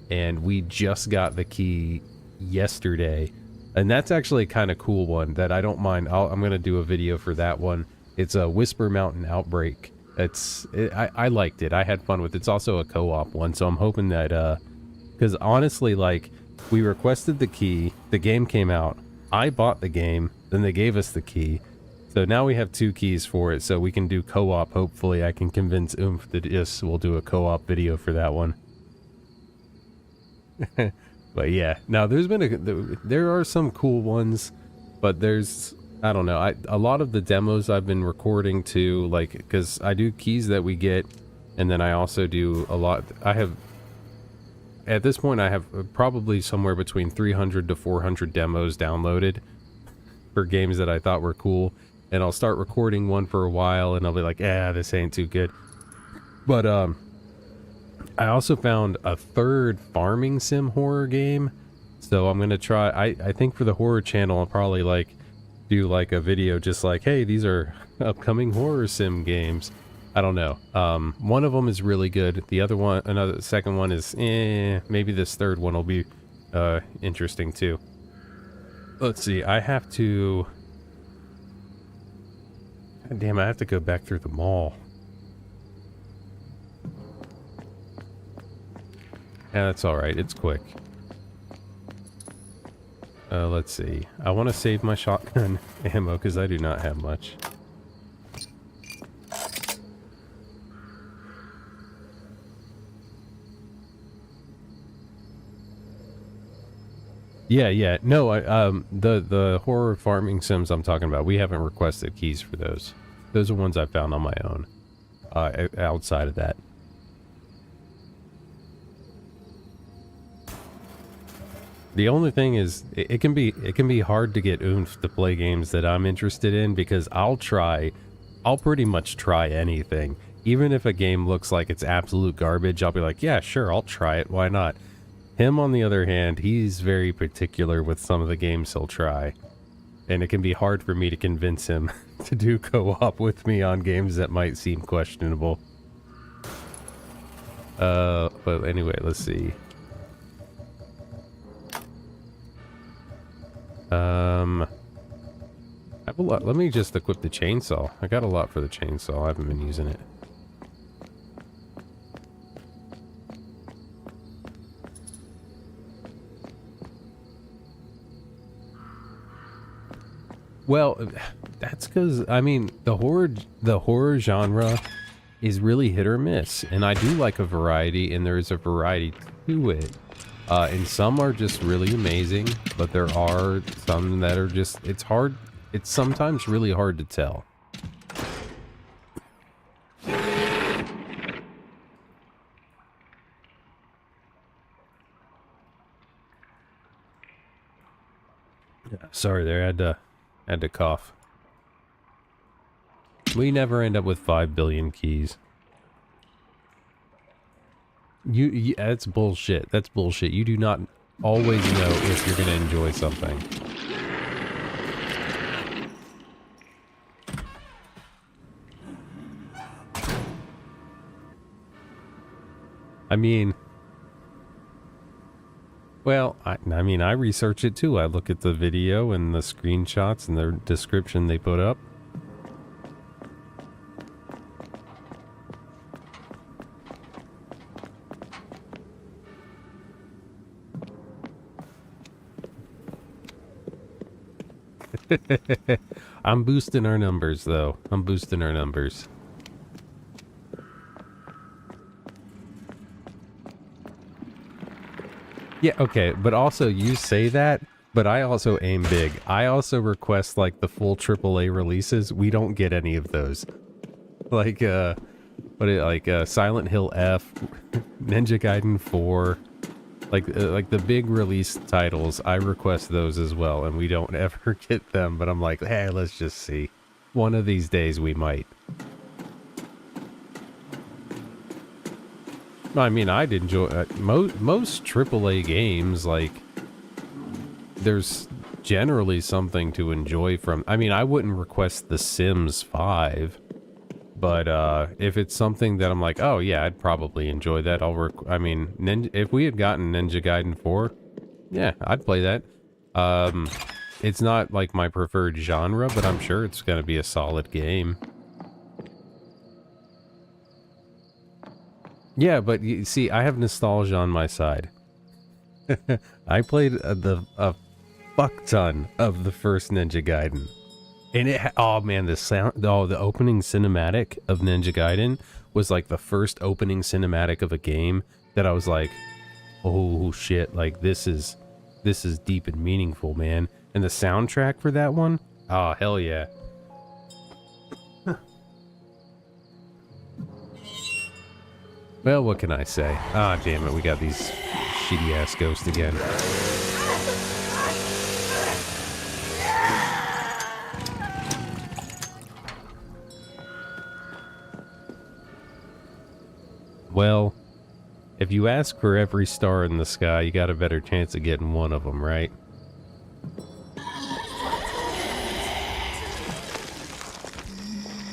and we just got the key yesterday. And that's actually a kind of cool one that I don't mind. I'm going to do a video for that one. It's a Whisper Mountain Outbreak. I liked it. I had fun with it. It's also a co-op one, so I'm hoping that, because honestly, like, we requested the key, the game came out, I bought the game, then they gave us the key. So now we have 2 keys for it, so we can do co-op. Hopefully I can convince Oomph that yes, we'll do a co-op video for that one. But yeah, now there are some cool ones, but there's, I don't know, a lot of the demos I've been recording too, like, because I do keys that we get, and then I also do a lot, at this point I have probably somewhere between 300 to 400 demos downloaded for games that I thought were cool, and I'll start recording one for a while, and I'll be like, this ain't too good. But, I also found a 3rd farming sim horror game, so I'm gonna try, I think for the horror channel, I'll probably, like, do, like, a video just like, hey, these are upcoming horror sim games. I don't know. One of them is really good. The other one, second one is, maybe this 3rd one will be, interesting too. Let's see, I have to... God damn, I have to go back through the mall. Yeah, that's alright, it's quick. Let's see. I want to save my shotgun ammo, because I do not have much. Yeah. No, the horror farming sims I'm talking about, we haven't requested keys for those. Those are ones I found on my own. Outside of that. The only thing is, it can be hard to get Oomph to play games that I'm interested in, because I'll pretty much try anything. Even if a game looks like it's absolute garbage, I'll be like, yeah, sure, I'll try it, why not? Him, on the other hand, he's very particular with some of the games he'll try. And it can be hard for me to convince him to do co-op with me on games that might seem questionable. But anyway, let's see. I have a lot. Let me just equip the chainsaw. I got a lot for the chainsaw. I haven't been using it. Well, that's because, I mean, the horror genre is really hit or miss, and I do like a variety, and there is a variety to it. And some are just really amazing, but there are some that are just, it's sometimes really hard to tell. Sorry there, I had to cough. We never end up with 5 billion keys. That's bullshit. That's bullshit. You do not always know if you're gonna enjoy something. I mean... Well, I mean, I research it too. I look at the video and the screenshots and the description they put up. I'm boosting our numbers, though. I'm boosting our numbers. Yeah, okay, but also you say that, but I also aim big. I also request like the full AAA releases. We don't get any of those. Like Silent Hill F, Ninja Gaiden 4, like the big release titles. I request those as well, and we don't ever get them. But I'm like, hey, let's just see. One of these days we might. I mean, I'd enjoy most AAA games. Like, there's generally something to enjoy from. I mean, I wouldn't request The Sims 5, but if it's something that I'm like, oh yeah, I'd probably enjoy that. I mean, if we had gotten Ninja Gaiden 4, yeah, I'd play that. It's not like my preferred genre, but I'm sure it's gonna be a solid game. Yeah, but you see, I have nostalgia on my side. I played a fuck ton of the first Ninja Gaiden. And oh man, the sound, oh, the opening cinematic of Ninja Gaiden was like the first opening cinematic of a game that I was like, oh shit, like this is deep and meaningful, man. And the soundtrack for that one, oh hell yeah. Well, what can I say? Ah, damn it, we got these shitty ass ghosts again. Well, if you ask for every star in the sky, you got a better chance of getting one of them, right?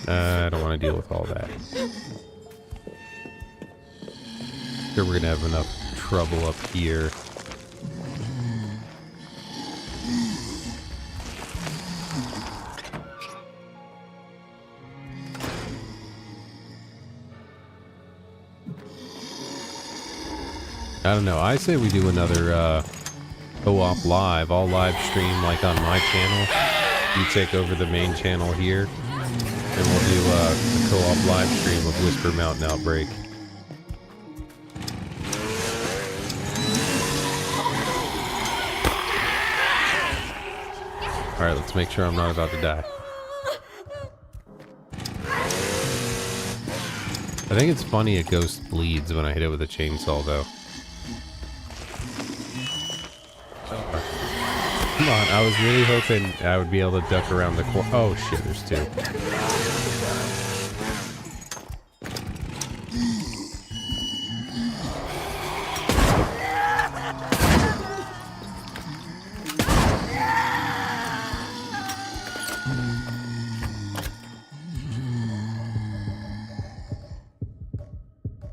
I don't want to deal with all that. Sure, we're gonna have enough trouble up here. I don't know. I say we do another co-op live. I'll live stream like on my channel. You take over the main channel here, and we'll do a co-op live stream of Whisper Mountain Outbreak. Alright, let's make sure I'm not about to die. I think it's funny a ghost bleeds when I hit it with a chainsaw, though. Come on, I was really hoping I would be able to duck around the corner. Oh shit, there's two.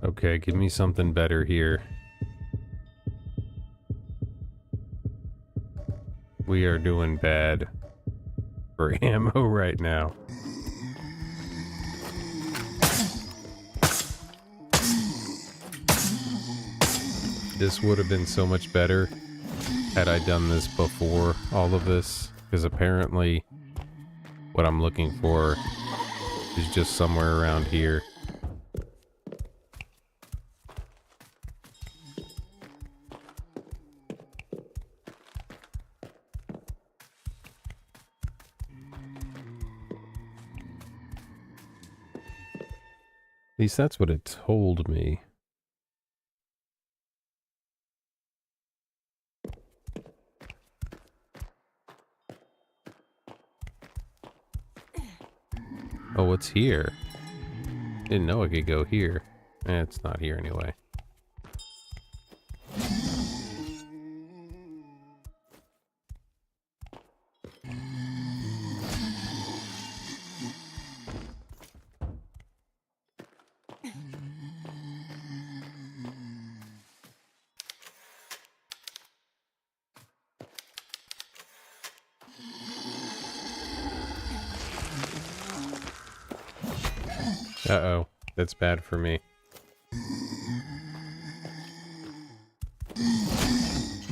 Okay, give me something better here. We are doing bad for ammo right now. This would have been so much better had I done this before all of this, because apparently what I'm looking for is just somewhere around here. At least that's what it told me. Oh, what's here? Didn't know I could go here. It's not here anyway. Uh-oh, that's bad for me.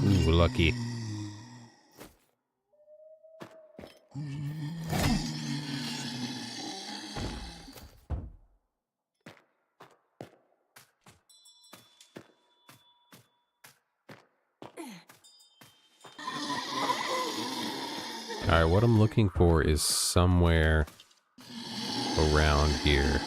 Ooh, lucky. Alright, what I'm looking for is somewhere around here.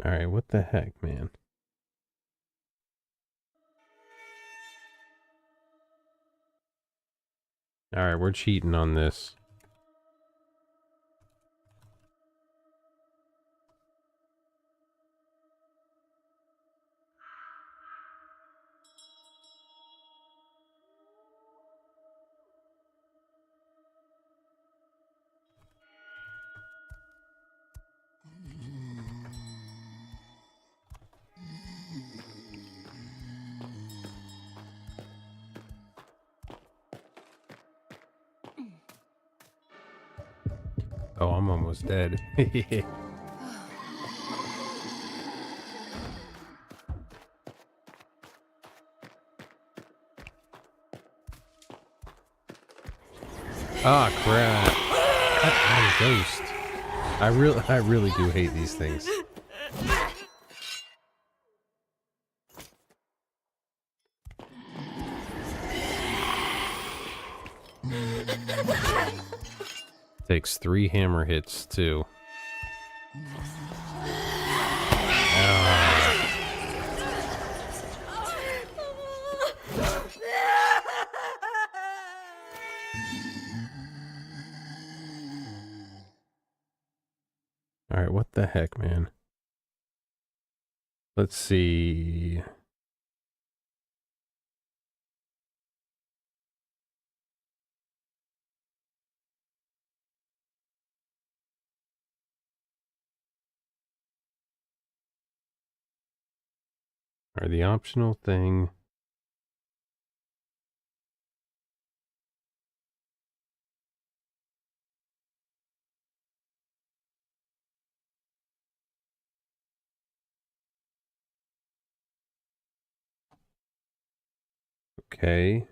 Alright, what the heck, man? Alright, we're cheating on this. Oh, I'm almost dead. Ah, crap. That ghost. I really do hate these things. Takes 3 hammer hits, too. Alright, what the heck, man? Let's see. Alright, the optional thing. Okay.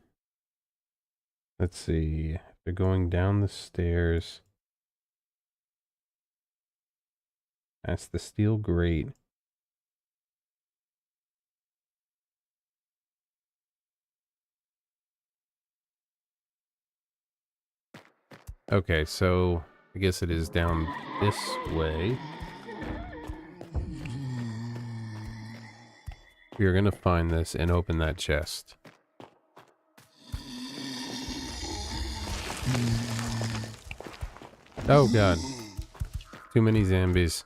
Let's see. They're going down the stairs. That's the steel grate. Okay, so I guess it is down this way. We're gonna find this and open that chest. Oh god. Too many zombies.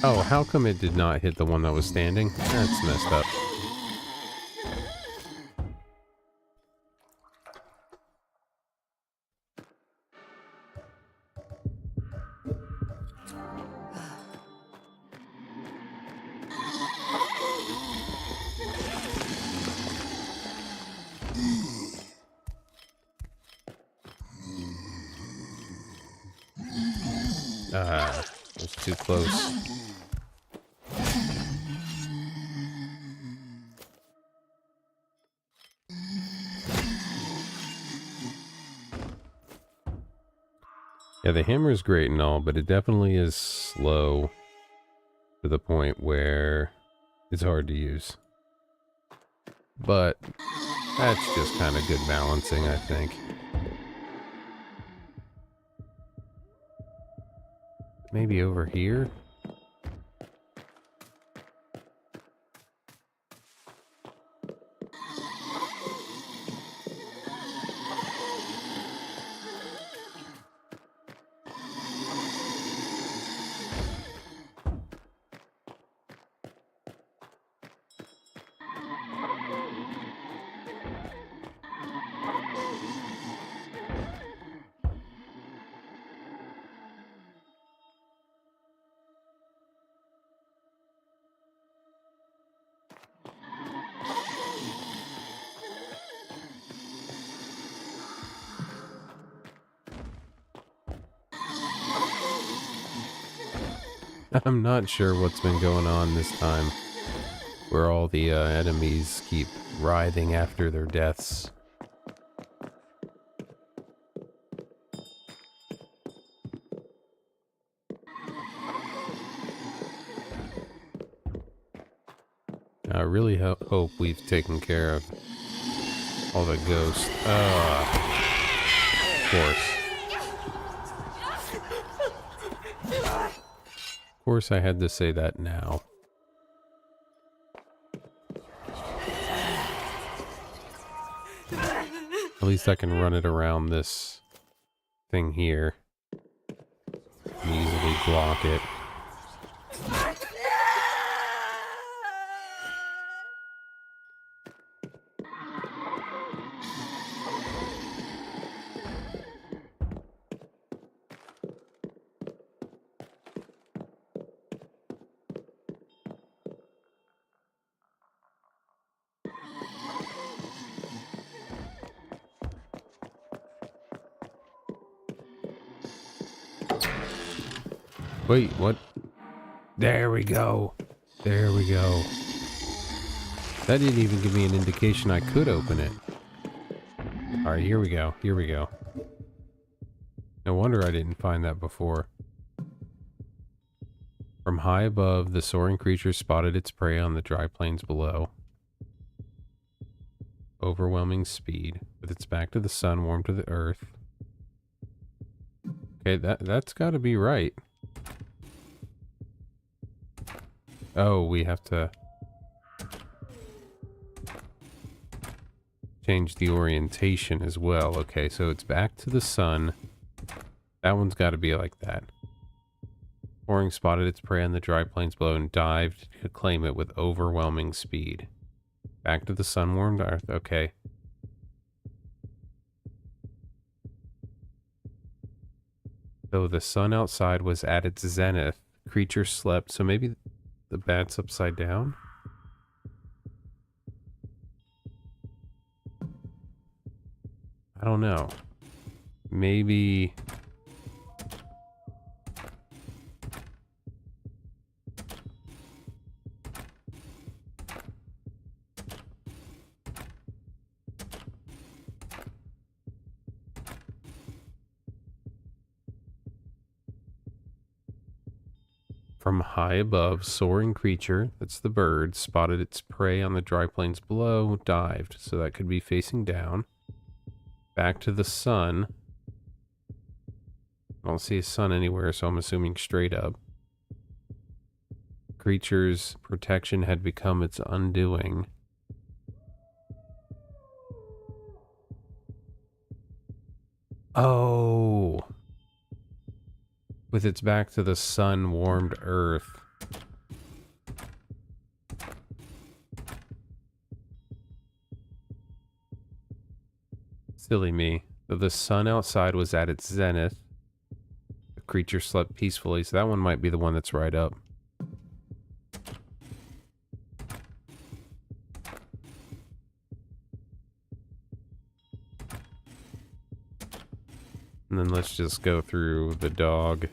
Oh, how come it did not hit the one that was standing? That's messed up. Ah, it was too close. Yeah, the hammer is great and all, but it definitely is slow to the point where it's hard to use. But that's just kind of good balancing, I think. Maybe over here? I'm not sure what's been going on this time, where all the enemies keep writhing after their deaths. I really hope we've taken care of all the ghosts. Of course. Of course I had to say that now. At least I can run it around this thing here and easily block it. Wait, what? There we go. There we go. That didn't even give me an indication I could open it. Alright, here we go. Here we go. No wonder I didn't find that before. From high above, the soaring creature spotted its prey on the dry plains below. Overwhelming speed. With its back to the sun, warm to the earth. Okay, that's gotta be right. Oh, we have to change the orientation as well. Okay, so it's back to the sun. That one's got to be like that. Soaring spotted its prey on the dry plains below and dived to claim it with overwhelming speed. Back to the sun-warmed earth. Okay. Though the sun outside was at its zenith, creature slept. So maybe the bat's upside down? I don't know. Maybe... From high above, soaring creature, that's the bird, spotted its prey on the dry plains below, dived, so that could be facing down. Back to the sun. I don't see a sun anywhere, so I'm assuming straight up. Creature's protection had become its undoing. Oh! With its back to the sun-warmed earth. Silly me. Though the sun outside was at its zenith, the creature slept peacefully, so that one might be the one that's right up. And then let's just go through the dog.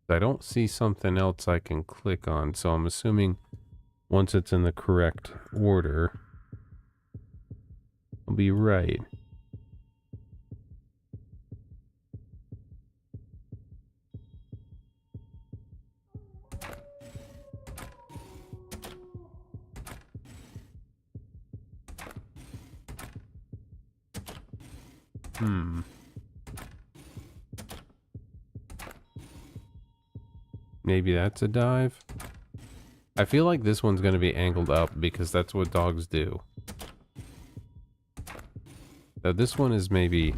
I don't see something else I can click on, so I'm assuming once it's in the correct order, I'll be right. Maybe that's a dive? I feel like this one's going to be angled up because that's what dogs do. So this one is maybe...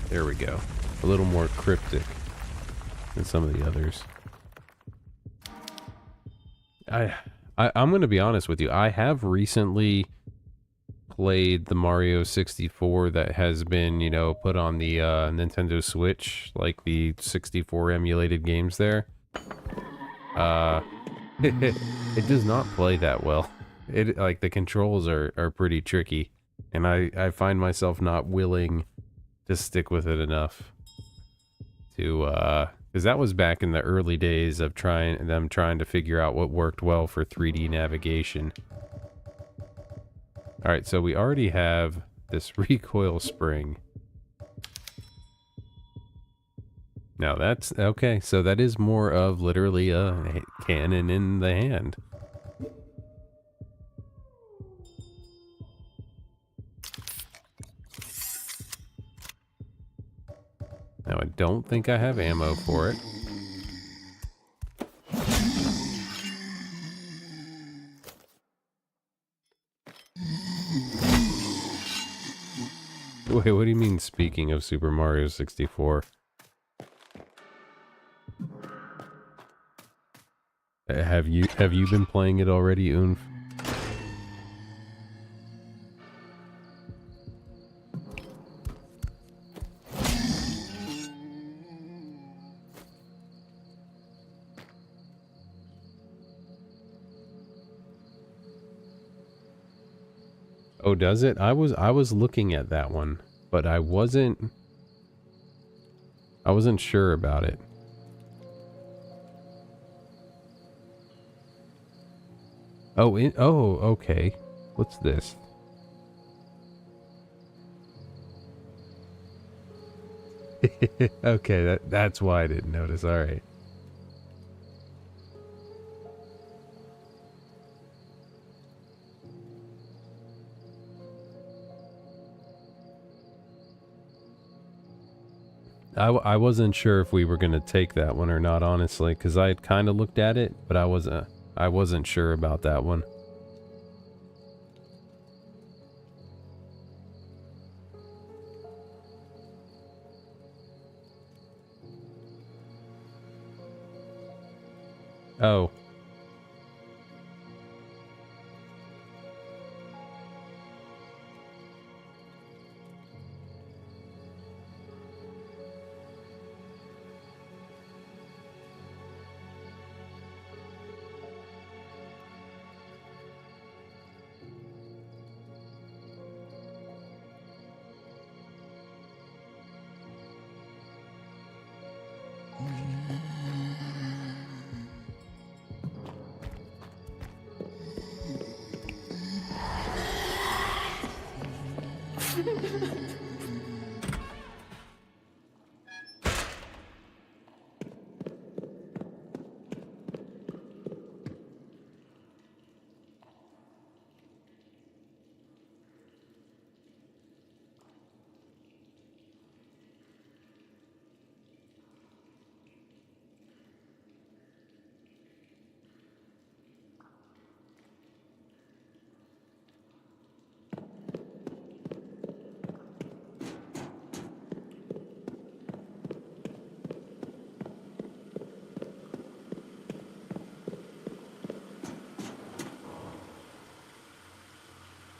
There we go. A little more cryptic than some of the others. I'm going to be honest with you. I have recently played the Mario 64 that has been, you know, put on the Nintendo Switch, like the 64 emulated games there, it does not play that well. It, like, the controls are pretty tricky, and I find myself not willing to stick with it enough to, because that was back in the early days of trying to figure out what worked well for 3D navigation. Alright, so we already have this recoil spring. Now that's, okay, so that is more of literally a cannon in the hand. Now I don't think I have ammo for it. Wait, what do you mean, speaking of Super Mario 64? Have you been playing it already, Unf? Oh, does it? I was looking at that one, but I wasn't sure about it. Oh, okay. What's this? Okay, that's why I didn't notice. All right. I wasn't sure if we were going to take that one or not, honestly, because I had kind of looked at it, but I wasn't sure about that one. Oh.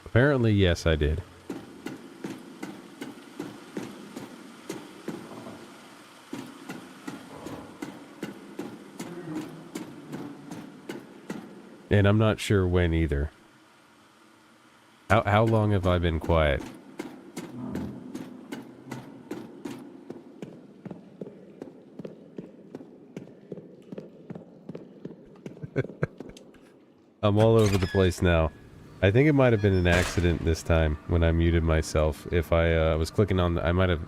Apparently, yes, I did. And I'm not sure when either. How long have I been quiet? I'm all over the place now. I think it might have been an accident this time when I muted myself. If I was clicking on I might have...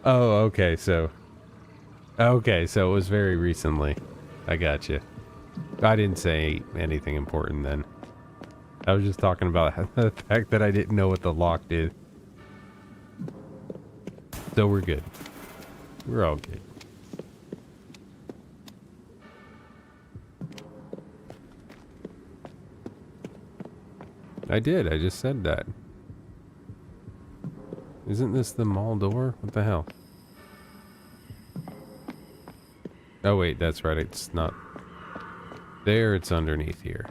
Oh, okay, so... Okay, so it was very recently. I got you. I didn't say anything important then. I was just talking about the fact that I didn't know what the lock did. So we're good. We're all good. I did. I just said that. Isn't this the mall door? What the hell? Oh wait, that's right. It's not there. It's underneath here.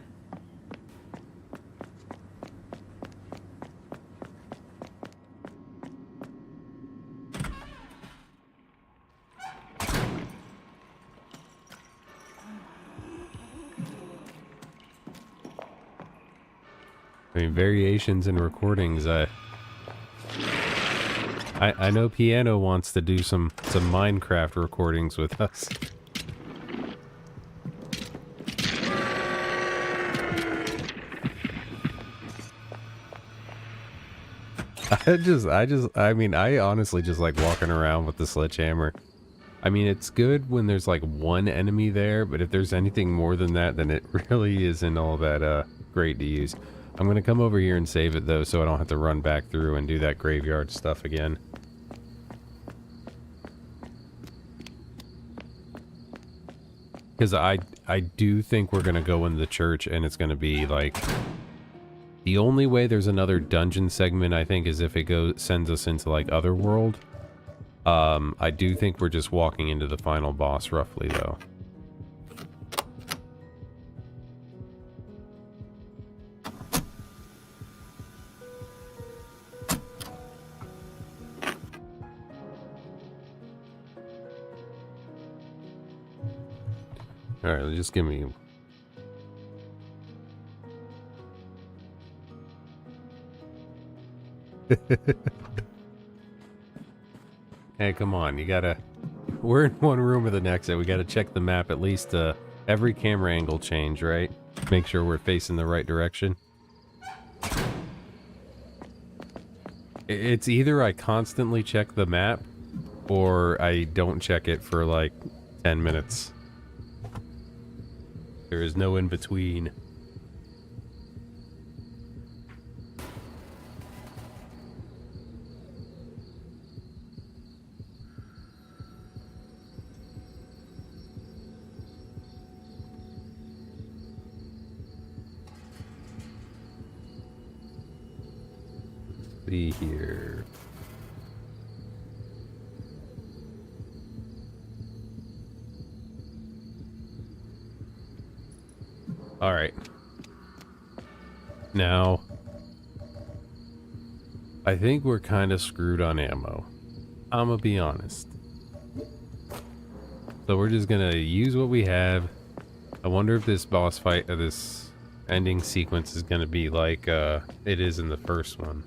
I mean, variations in recordings. I know Piano wants to do some Minecraft recordings with us. I mean, I honestly just like walking around with the sledgehammer. I mean, it's good when there's like one enemy there, but if there's anything more than that, then it really isn't all that great to use. I'm gonna come over here and save it though, so I don't have to run back through and do that graveyard stuff again. Because I do think we're gonna go in the church and it's gonna be like... The only way there's another dungeon segment, I think, is if it sends us into like Otherworld. I do think we're just walking into the final boss roughly though. Alright, just give me... Hey, come on, you gotta... We're in one room or the next, so we gotta check the map at least every camera angle change, right? Make sure we're facing the right direction. It's either I constantly check the map, or I don't check it for like 10 minutes. There is no in between. See here. All right. Now, I think we're kind of screwed on ammo. I'm gonna be honest. So we're just gonna use what we have. I wonder if this boss fight, or this ending sequence is gonna be like it is in the first one.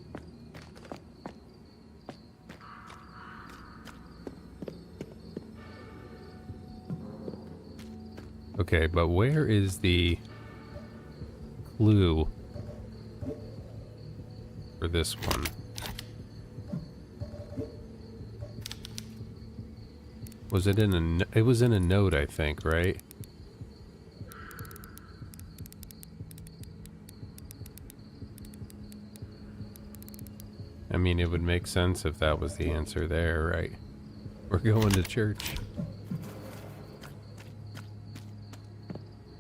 Okay, but where is the clue for this one? Was it in a... It was in a note, I think, right? I mean, it would make sense if that was the answer there, right? We're going to church.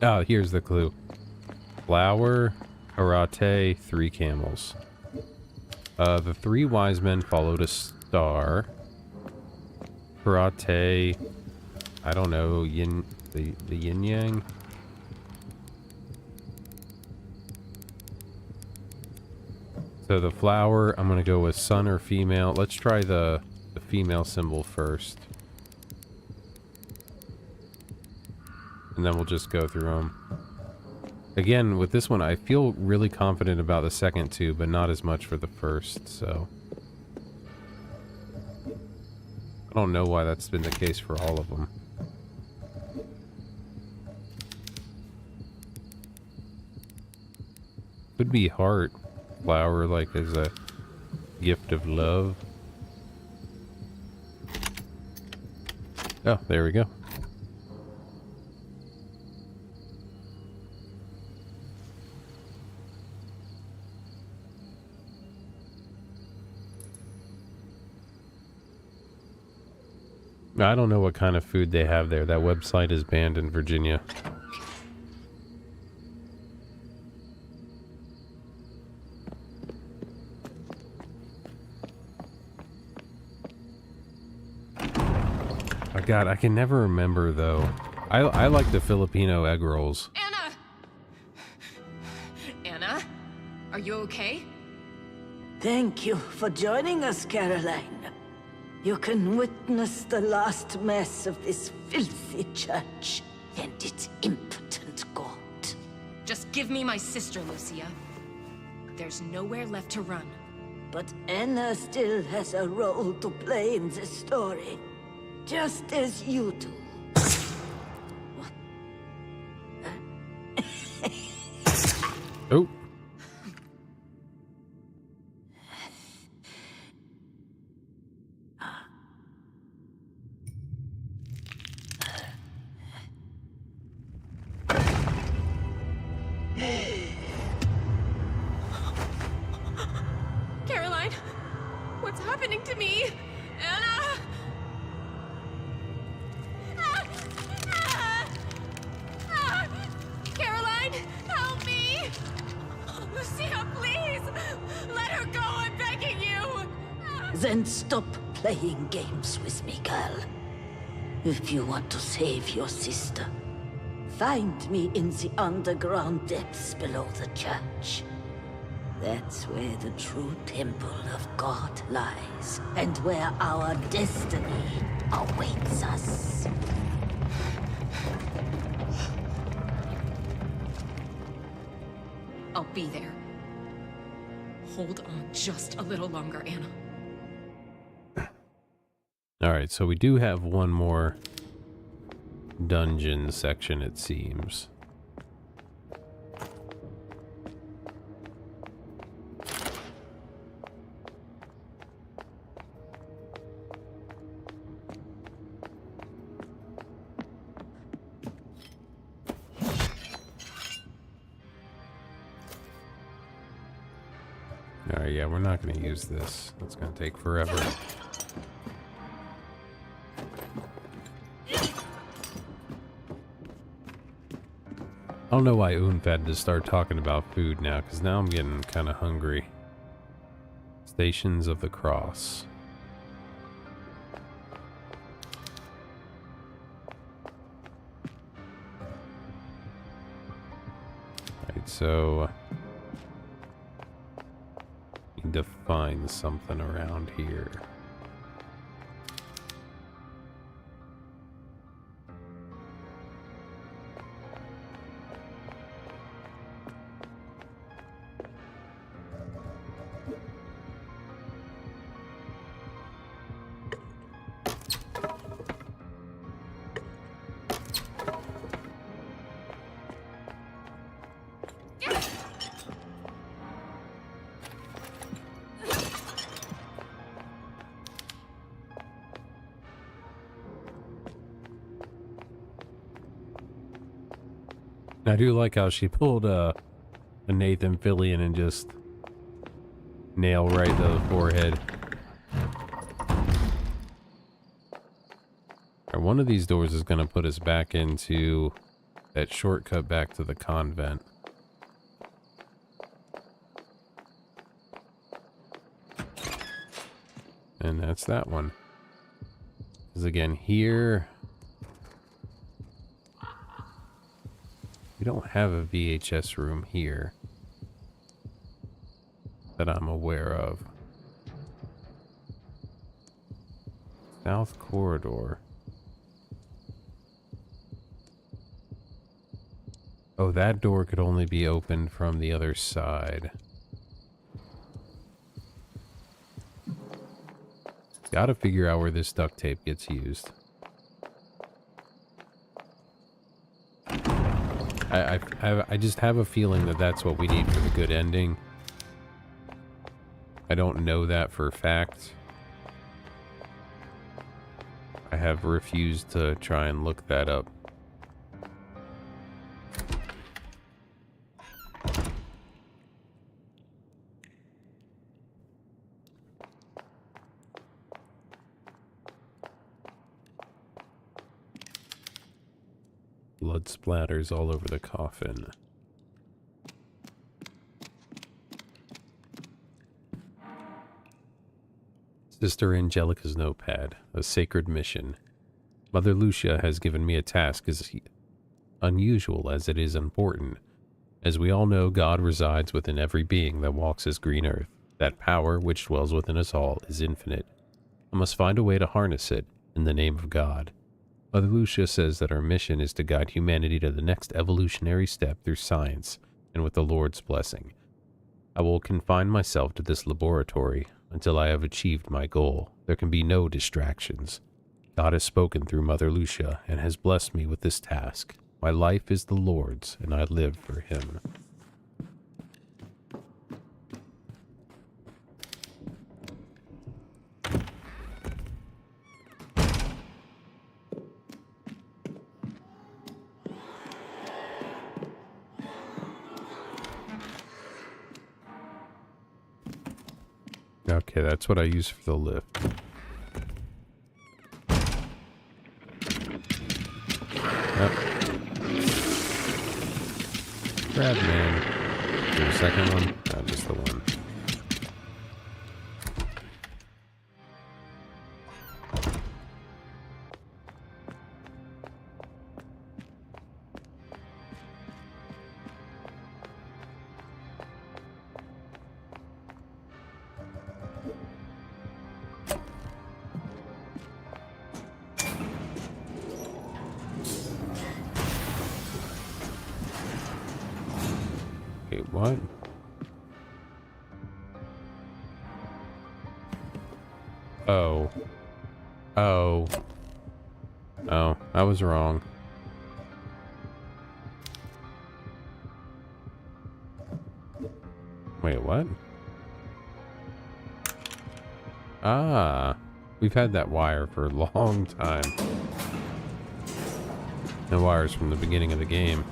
Oh, here's the clue. Flower, Arate, 3 camels. The 3 wise men followed a star. Arate, I don't know, the yin yang. So the flower, I'm gonna go with son or female. Let's try the female symbol first. And then we'll just go through them. Again, with this one, I feel really confident about the second 2, but not as much for the first, so... I don't know why that's been the case for all of them. Could be heart. Flower, like, as a gift of love. Oh, there we go. I don't know what kind of food they have there. That website is banned in Virginia. Oh God, I can never remember though. I like the Filipino egg rolls. Anna! Anna? Are you okay? Thank you for joining us, Caroline. You can witness the last mess of this filthy church and its impotent god. Just give me my sister, Lucia. There's nowhere left to run. But Anna still has a role to play in this story, just as you do. Oh. Caroline! What's happening to me? Anna! Ah! Ah! Ah! Caroline, help me! Lucia, please! Let her go, I'm begging you! Then stop playing games with me, girl. If you want to save your sister, find me in the underground depths below the church. That's where the true temple of God lies, and where our destiny awaits us. I'll be there. Hold on just a little longer, Anna. Alright, so we do have one more dungeon section, it seems. Alright, yeah, we're not going to use this. That's going to take forever. I don't know why Oomph had to start talking about food now, because now I'm getting kind of hungry. Stations of the Cross. Right, so need to find something around here. I do like how she pulled a Nathan Fillion and just nail right to the forehead. Or one of these doors is going to put us back into that shortcut back to the convent. And that's that one. Because again, here we don't have a VHS room here that I'm aware of. South corridor. Oh, that door could only be opened from the other side. Gotta figure out where this duct tape gets used. I just have a feeling that that's what we need for the good ending. I don't know that for a fact. I have refused to try and look that up. Blood splatters all over the coffin. Sister Angelica's notepad, a sacred mission. Mother Lucia has given me a task as unusual as it is important. As we all know, God resides within every being that walks this green earth. That power which dwells within us all is infinite. I must find a way to harness it in the name of God. Mother Lucia says that our mission is to guide humanity to the next evolutionary step through science and with the Lord's blessing. I will confine myself to this laboratory until I have achieved my goal. There can be no distractions. God has spoken through Mother Lucia and has blessed me with this task. My life is the Lord's, and I live for him. Okay, that's what I use for the lift. Yep. Grab man. Is there a second one? No, just the one. Wait, what? Oh. Oh. Oh, I was wrong. Wait, what? Ah, we've had that wire for a long time. The wire's from the beginning of the game.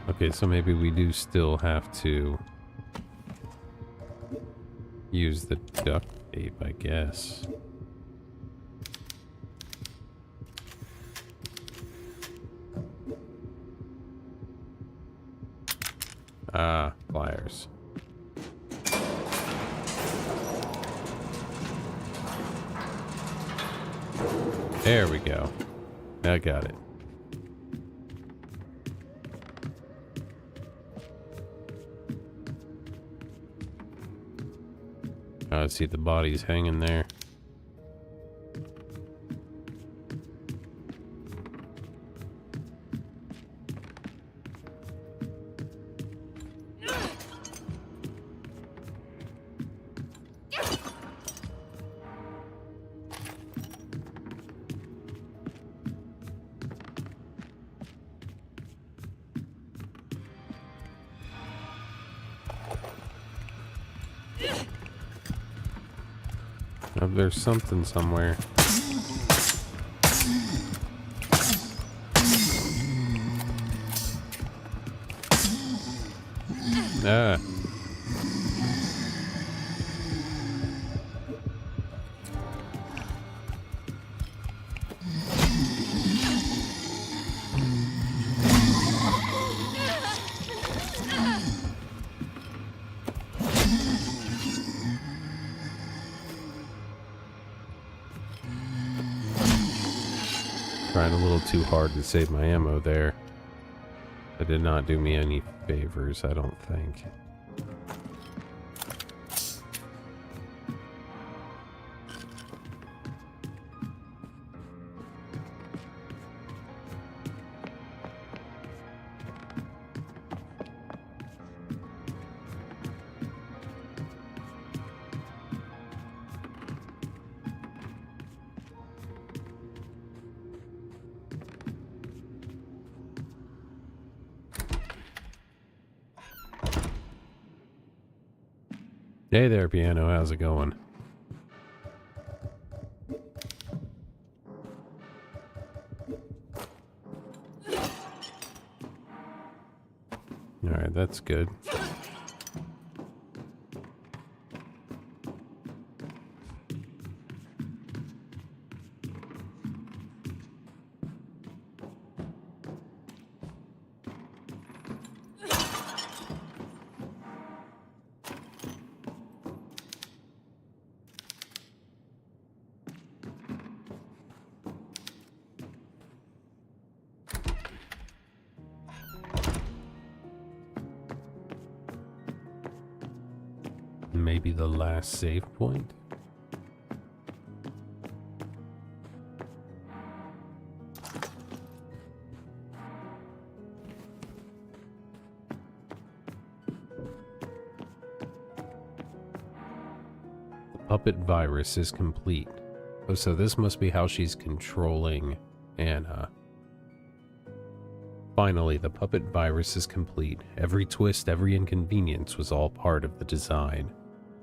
Okay, so maybe we do still have to use the duct tape, I guess. Ah, pliers. There we go. I got it. I see the bodies hanging there. Oh, there's something somewhere. Ah. Trying a little too hard to save my ammo there. That did not do me any favors, I don't think. Hey there, piano. How's it going? Alright, that's good. Maybe the last save point? puppet virus is complete. Oh, so this must be how she's controlling Anna. Finally, the puppet virus is complete. Every twist, every inconvenience was all part of the design.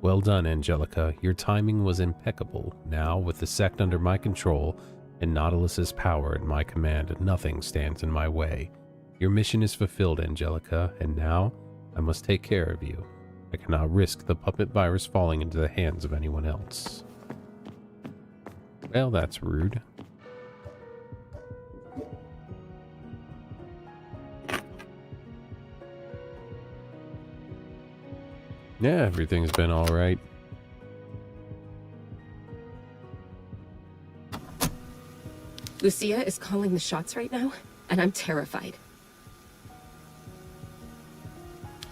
Well done, Angelica. Your timing was impeccable. Now, with the sect under my control and Nautilus's power at my command, nothing stands in my way. Your mission is fulfilled, Angelica, and now I must take care of you. I cannot risk the puppet virus falling into the hands of anyone else. Well, that's rude. Yeah, everything's been alright. Lucia is calling the shots right now, and I'm terrified.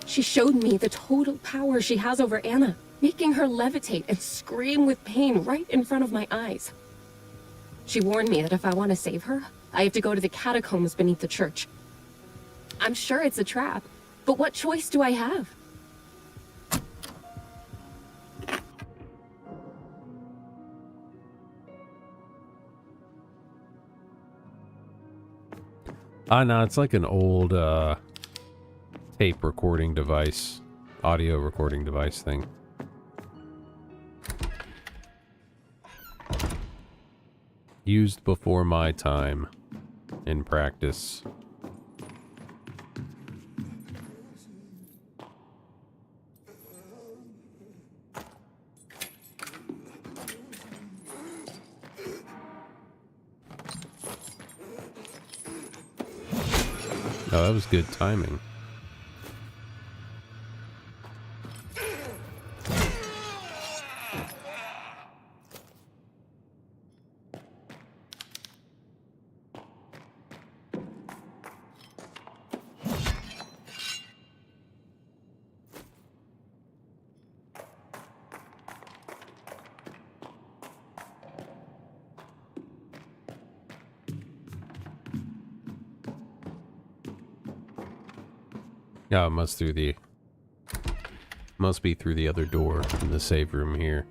She showed me the total power she has over Anna, making her levitate and scream with pain right in front of my eyes. She warned me that if I want to save her, I have to go to the catacombs beneath the church. I'm sure it's a trap, but what choice do I have? No, it's like an old tape recording device, audio recording device thing. Used before my time in practice. Oh, that was good timing. Yeah, it must be through the other door in the save room here.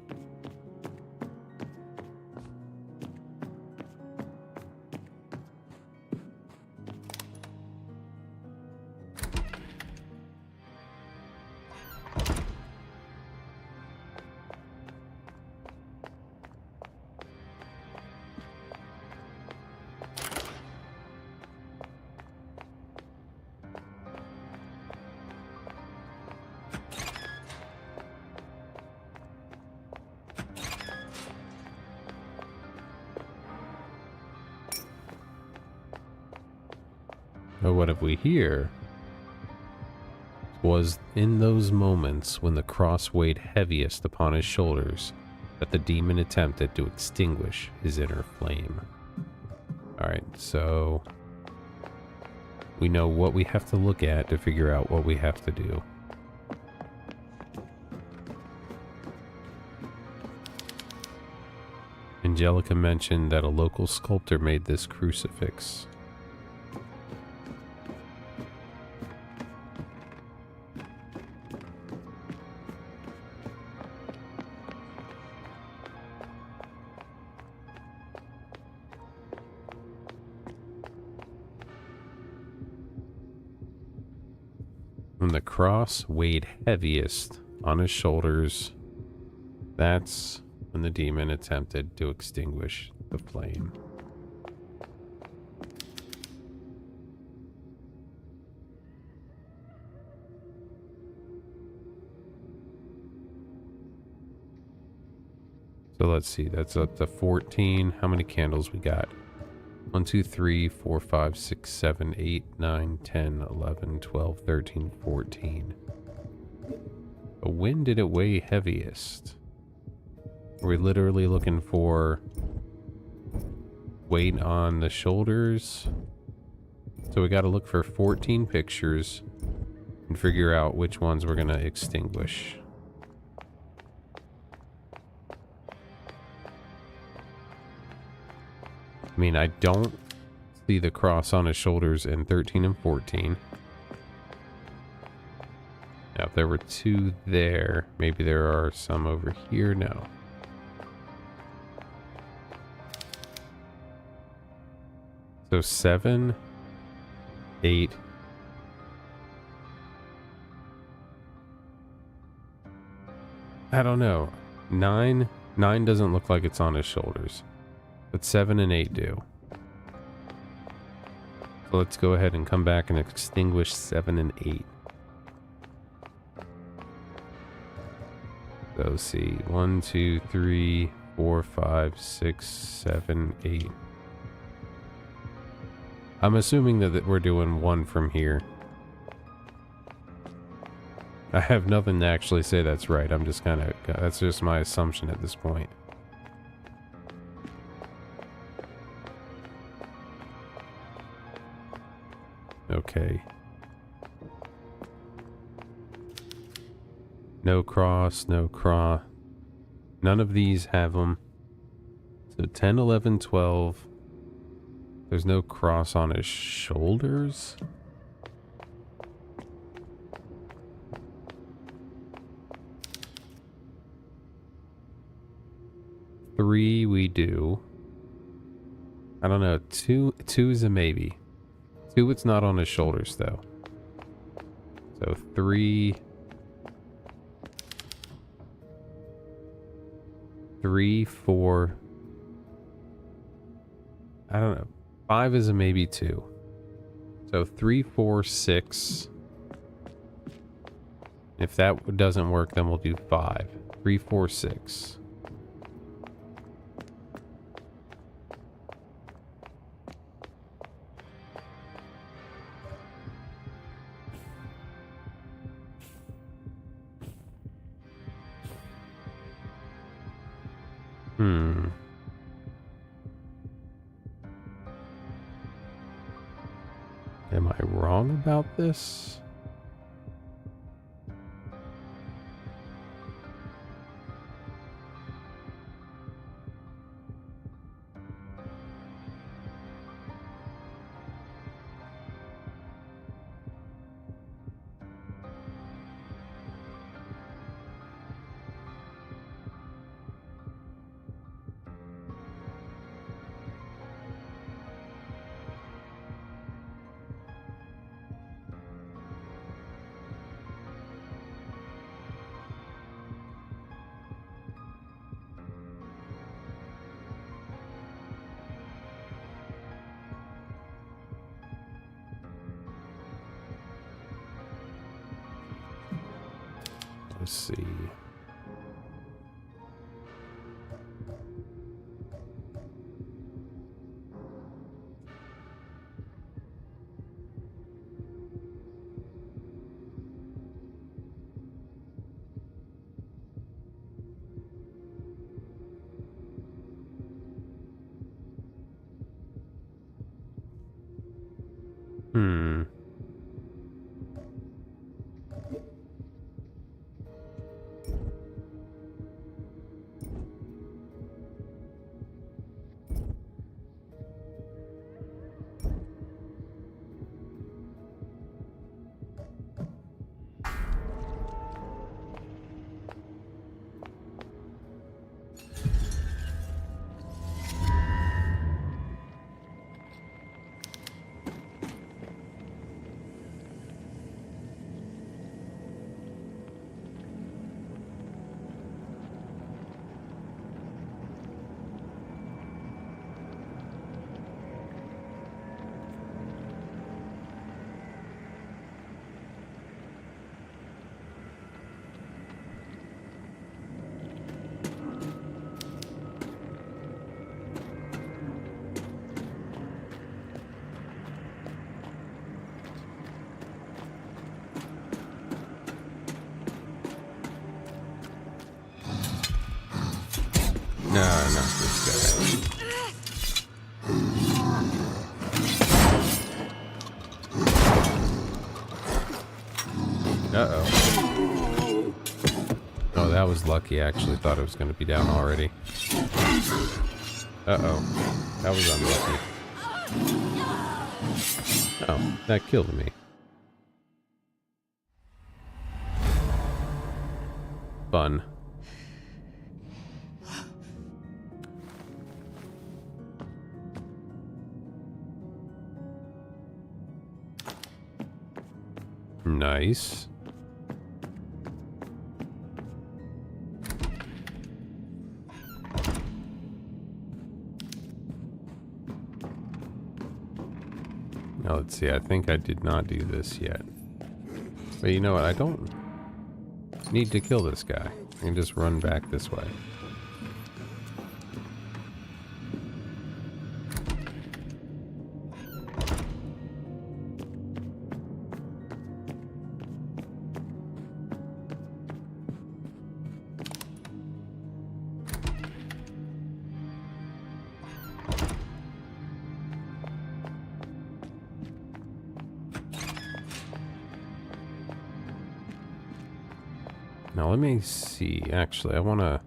But what have we here? Was in those moments when the cross weighed heaviest upon his shoulders that the demon attempted to extinguish his inner flame. Alright, so we know what we have to look at to figure out what we have to do. Angelica mentioned that a local sculptor made this crucifix. When the cross weighed heaviest on his shoulders, that's when the demon attempted to extinguish the flame. So let's see, that's up to 14. How many candles we got? 1, 2, 3, 4, 5, 6, 7, 8, 9, 10, 11, 12, 13, 14. But when did it weigh heaviest? Are we literally looking for weight on the shoulders? So we got to look for 14 pictures and figure out which ones we're going to extinguish. I mean, I don't see the cross on his shoulders in 13 and 14. Now, if there were 2 there, maybe there are some over here. No. So 7, 8. I don't know. 9 doesn't look like it's on his shoulders. But 7 and 8 do. So let's go ahead and come back and extinguish 7 and 8. So let's see. 1, 2, 3, 4, 5, 6, 7, 8. I'm assuming that we're doing 1 from here. I have nothing to actually say that's right. I'm just kind of... That's just my assumption at this point. Okay. No cross, no cross. None of these have them. So 10, 11, 12. There's no cross on his shoulders. Three we do. I don't know. Two is a maybe. 2 it's not on his shoulders though. So 3. 3, 4. I don't know. 5 is a maybe 2. So 3, 4, 6. If that doesn't work, then we'll do 5. 3, 4, 6. Am I wrong about this? Let's see. No, not this guy. Uh-oh. Oh, that was lucky. I actually thought it was going to be down already. Uh-oh. That was unlucky. Oh, that killed me. Fun. Nice. Now let's see, I think I did not do this yet. But you know what, I don't need to kill this guy. I can just run back this way. Now let me see. Actually, I want to...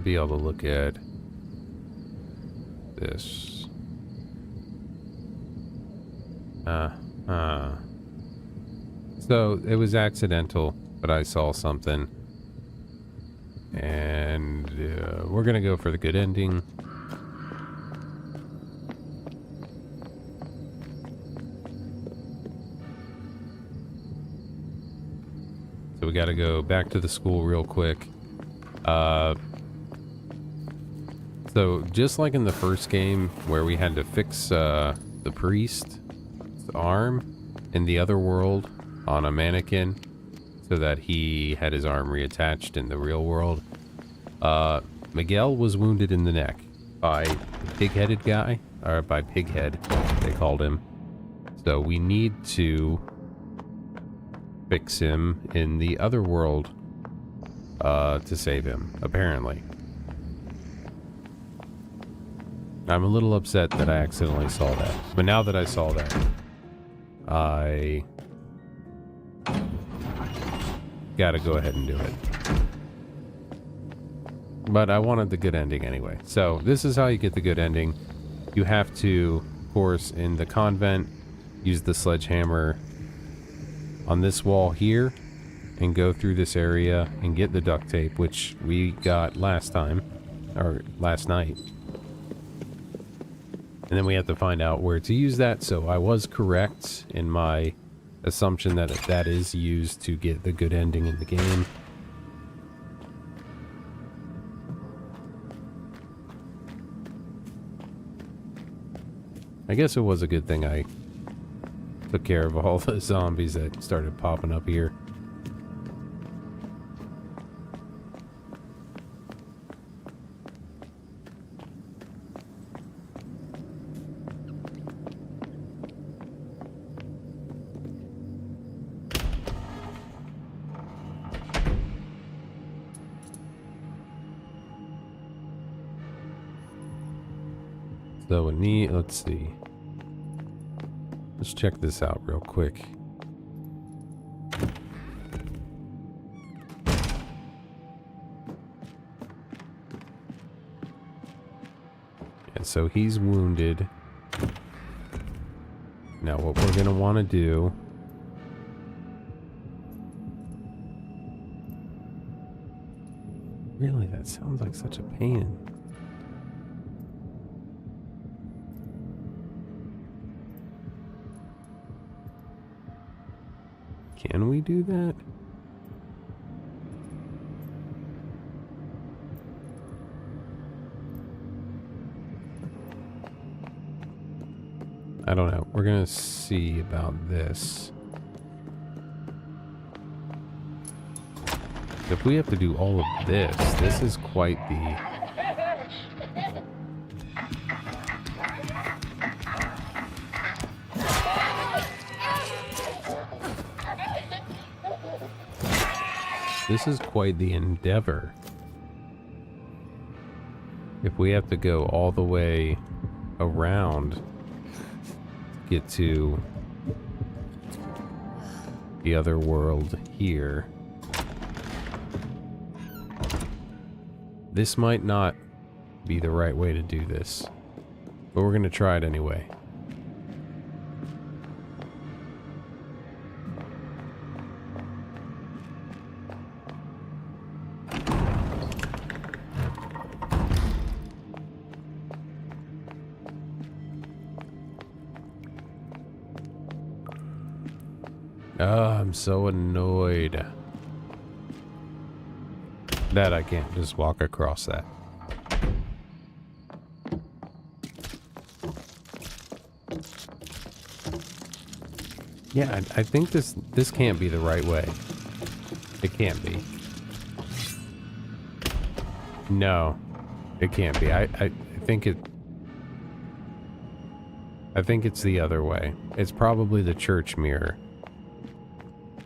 be able to look at this. So it was accidental, but I saw something. And we're going to go for the good ending. So we got to go back to the school real quick. So just like in the first game where we had to fix the priest's arm in the other world on a mannequin so that he had his arm reattached in the real world, Miguel was wounded in the neck by the pig-headed guy, or by Pighead, they called him. So we need to fix him in the other world to save him, apparently. I'm a little upset that I accidentally saw that. But now that I saw that, I gotta go ahead and do it. But I wanted the good ending anyway. So this is how you get the good ending. You have to, of course, in the convent, use the sledgehammer on this wall here and go through this area and get the duct tape, which we got last time, or last night. And then we have to find out where to use that. So I was correct in my assumption that that is used to get the good ending in the game. I guess it was a good thing I took care of all the zombies that started popping up here. So we need, let's see. Let's check this out real quick. And so he's wounded. Now what we're gonna want to do really, that sounds like such a pain. Can we do that? I don't know. We're gonna see about this. If we have to do all of this, this is quite the... This is quite the endeavor. If we have to go all the way around to get to the other world here. This might not be the right way to do this, but we're going to try it anyway. Oh, I'm so annoyed that I can't just walk across that. Yeah, I think this can't be the right way. It can't be. No, it can't be. I think I think it's the other way. It's probably the church mirror.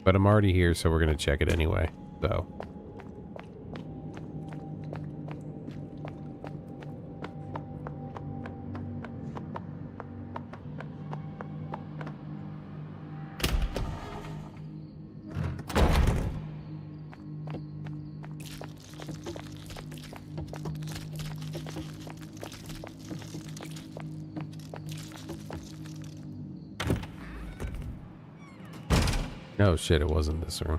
But I'm already here, so we're gonna check it anyway. So. Oh shit, it wasn't this room.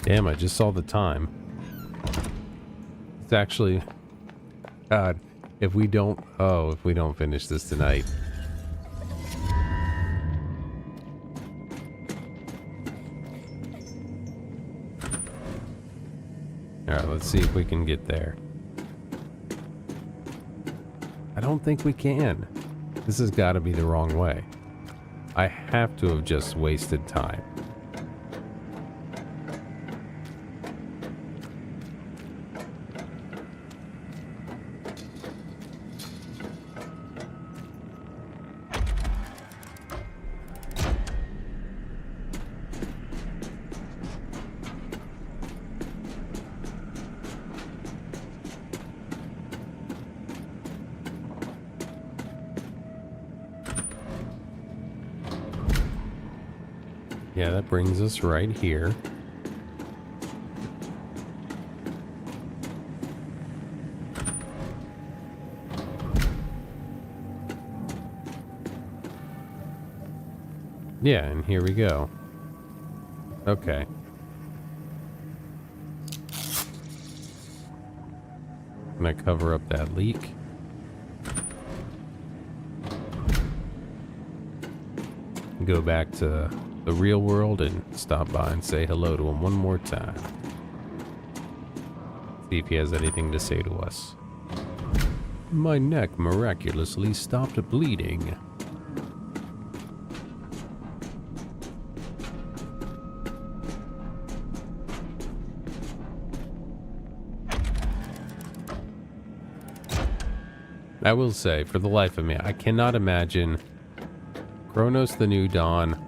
Damn, I just saw the time. It's actually... God, if we don't finish this tonight. Alright, let's see if we can get there. I don't think we can. This has got to be the wrong way. I have to have just wasted time. Yeah, that brings us right here. Yeah, and here we go. Okay. Can I cover up that leak? Go back to the real world and stop by and say hello to him one more time. See if he has anything to say to us. My neck miraculously stopped bleeding. I will say, for the life of me, I cannot imagine Chronos the New Dawn.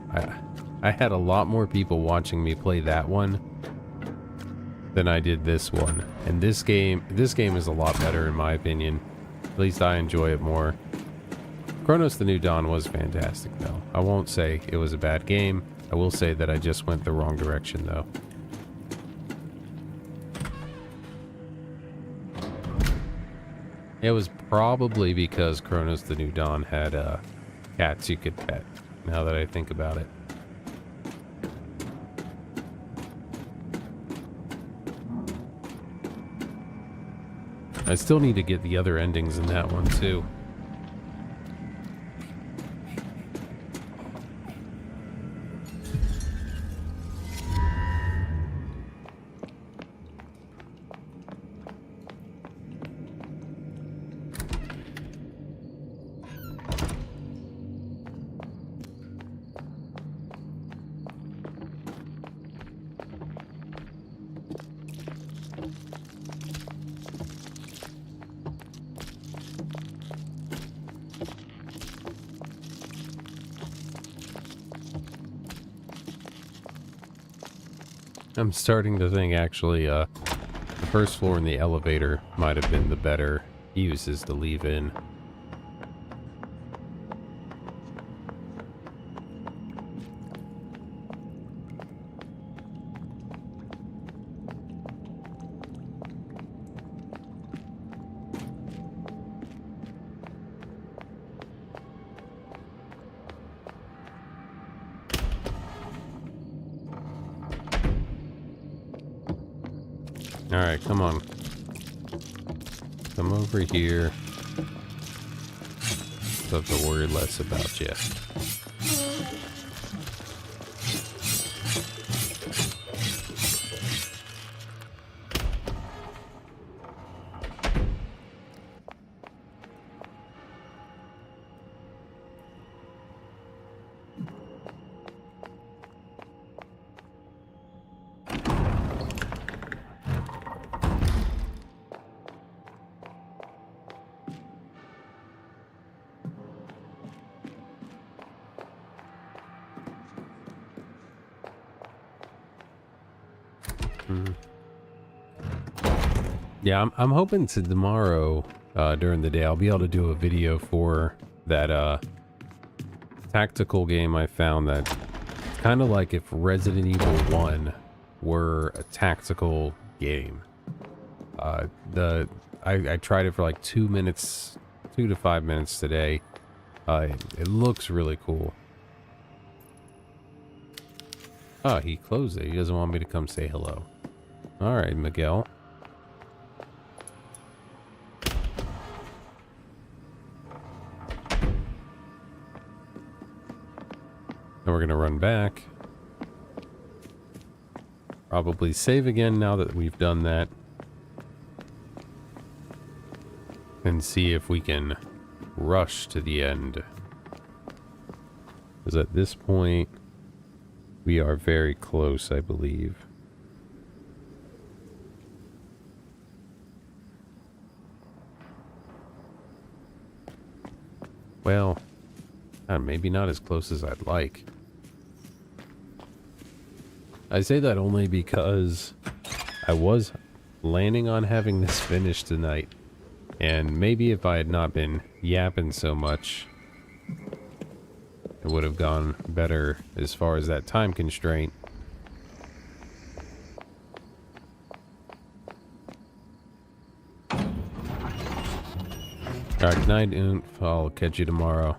I had a lot more people watching me play that one than I did this one. And this game is a lot better in my opinion. At least I enjoy it more. Chronos the New Dawn was fantastic though. I won't say it was a bad game. I will say that I just went the wrong direction though. It was probably because Chronos the New Dawn had cats you could pet, now that I think about it. I still need to get the other endings in that one too. I'm starting to think actually the first floor in the elevator might have been the better uses to leave in. Alright, come on. Come over here. So I have to worry less about you. Yeah, I'm hoping to tomorrow, during the day, I'll be able to do a video for that, tactical game I found that it's kind of like if Resident Evil 1 were a tactical game. I tried it for like 2 minutes, 2 to 5 minutes today. It looks really cool. Oh, he closed it. He doesn't want me to come say hello. Alright, Miguel. Now we're gonna run back. Probably save again now that we've done that. And see if we can rush to the end. Because at this point, we are very close, I believe. Well, maybe not as close as I'd like. I say that only because I was planning on having this finished tonight. And maybe if I had not been yapping so much, it would have gone better as far as that time constraint. Alright, good night, Oomph. I'll catch you tomorrow.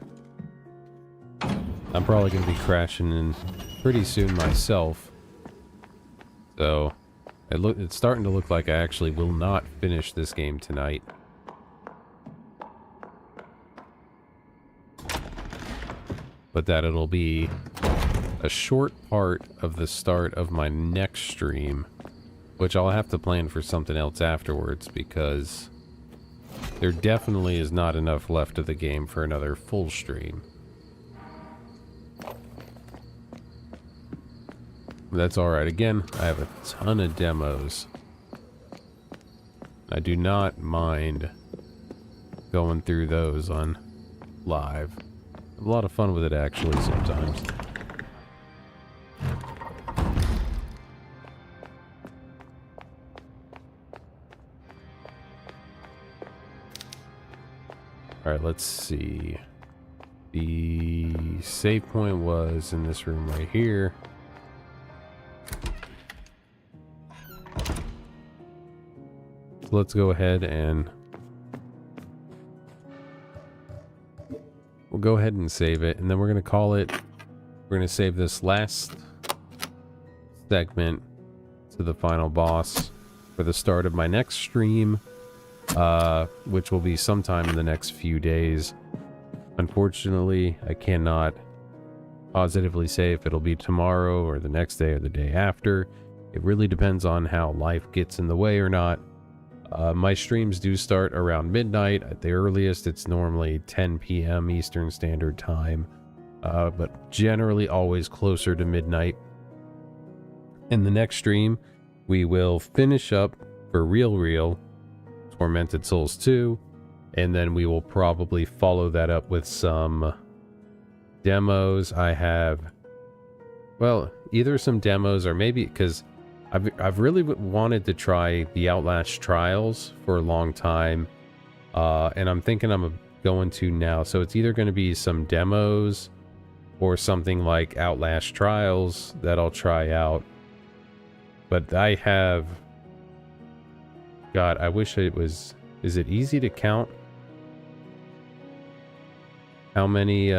I'm probably going to be crashing in pretty soon myself. So, it's starting to look like I actually will not finish this game tonight. But that it'll be a short part of the start of my next stream, which I'll have to plan for something else afterwards, because there definitely is not enough left of the game for another full stream. That's alright. Again, I have a ton of demos. I do not mind going through those on live. A lot of fun with it, actually, sometimes. Alright, let's see. The save point was in this room right here. So let's go ahead and we'll go ahead and save it, and then we're going to call it, we're going to save this last segment to the final boss for the start of my next stream, which will be sometime in the next few days. Unfortunately, I cannot positively say if it'll be tomorrow or the next day or the day after. It really depends on how life gets in the way or not. My streams do start around midnight. At the earliest, it's normally 10 p.m. Eastern Standard Time, but generally always closer to midnight. In the next stream, we will finish up for real Tormented Souls 2, and then we will probably follow that up with some demos. I have, well, either some demos or maybe, because I've really wanted to try the Outlast Trials for a long time, and I'm thinking I'm going to now. So it's either going to be some demos or something like Outlast Trials that I'll try out. But I have, God, I wish it was, is it easy to count how many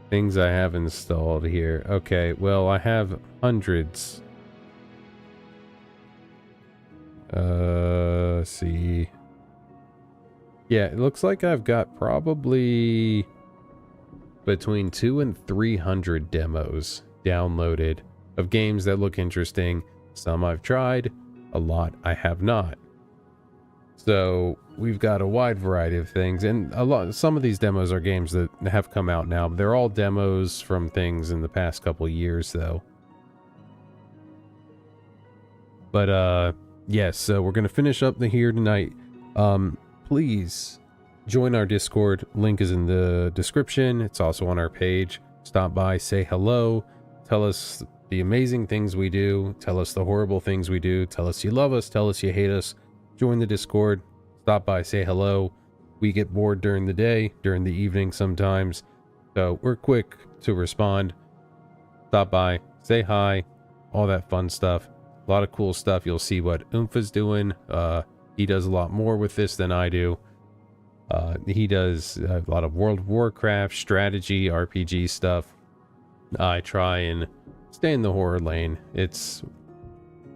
things I have installed here? Okay, well, I have hundreds See. Yeah, it looks like I've got probably between 200 and 300 demos downloaded of games that look interesting. Some I've tried, a lot I have not. So we've got a wide variety of things, and some of these demos are games that have come out now. They're all demos from things in the past couple years, though. But yes, so we're gonna finish up here tonight. Please join our Discord. Link is in the description. It's also on our page. Stop by, say hello, tell us the amazing things we do, tell us the horrible things we do, tell us you love us, tell us you hate us. Join the Discord, stop by, say hello. We get bored during the day, during the evening sometimes, so we're quick to respond. Stop by, say hi, all that fun stuff. A lot of cool stuff. You'll see what Oompha's doing. He does a lot more with this than I do. He does a lot of World of Warcraft, strategy, RPG stuff. I try and stay in the horror lane. It's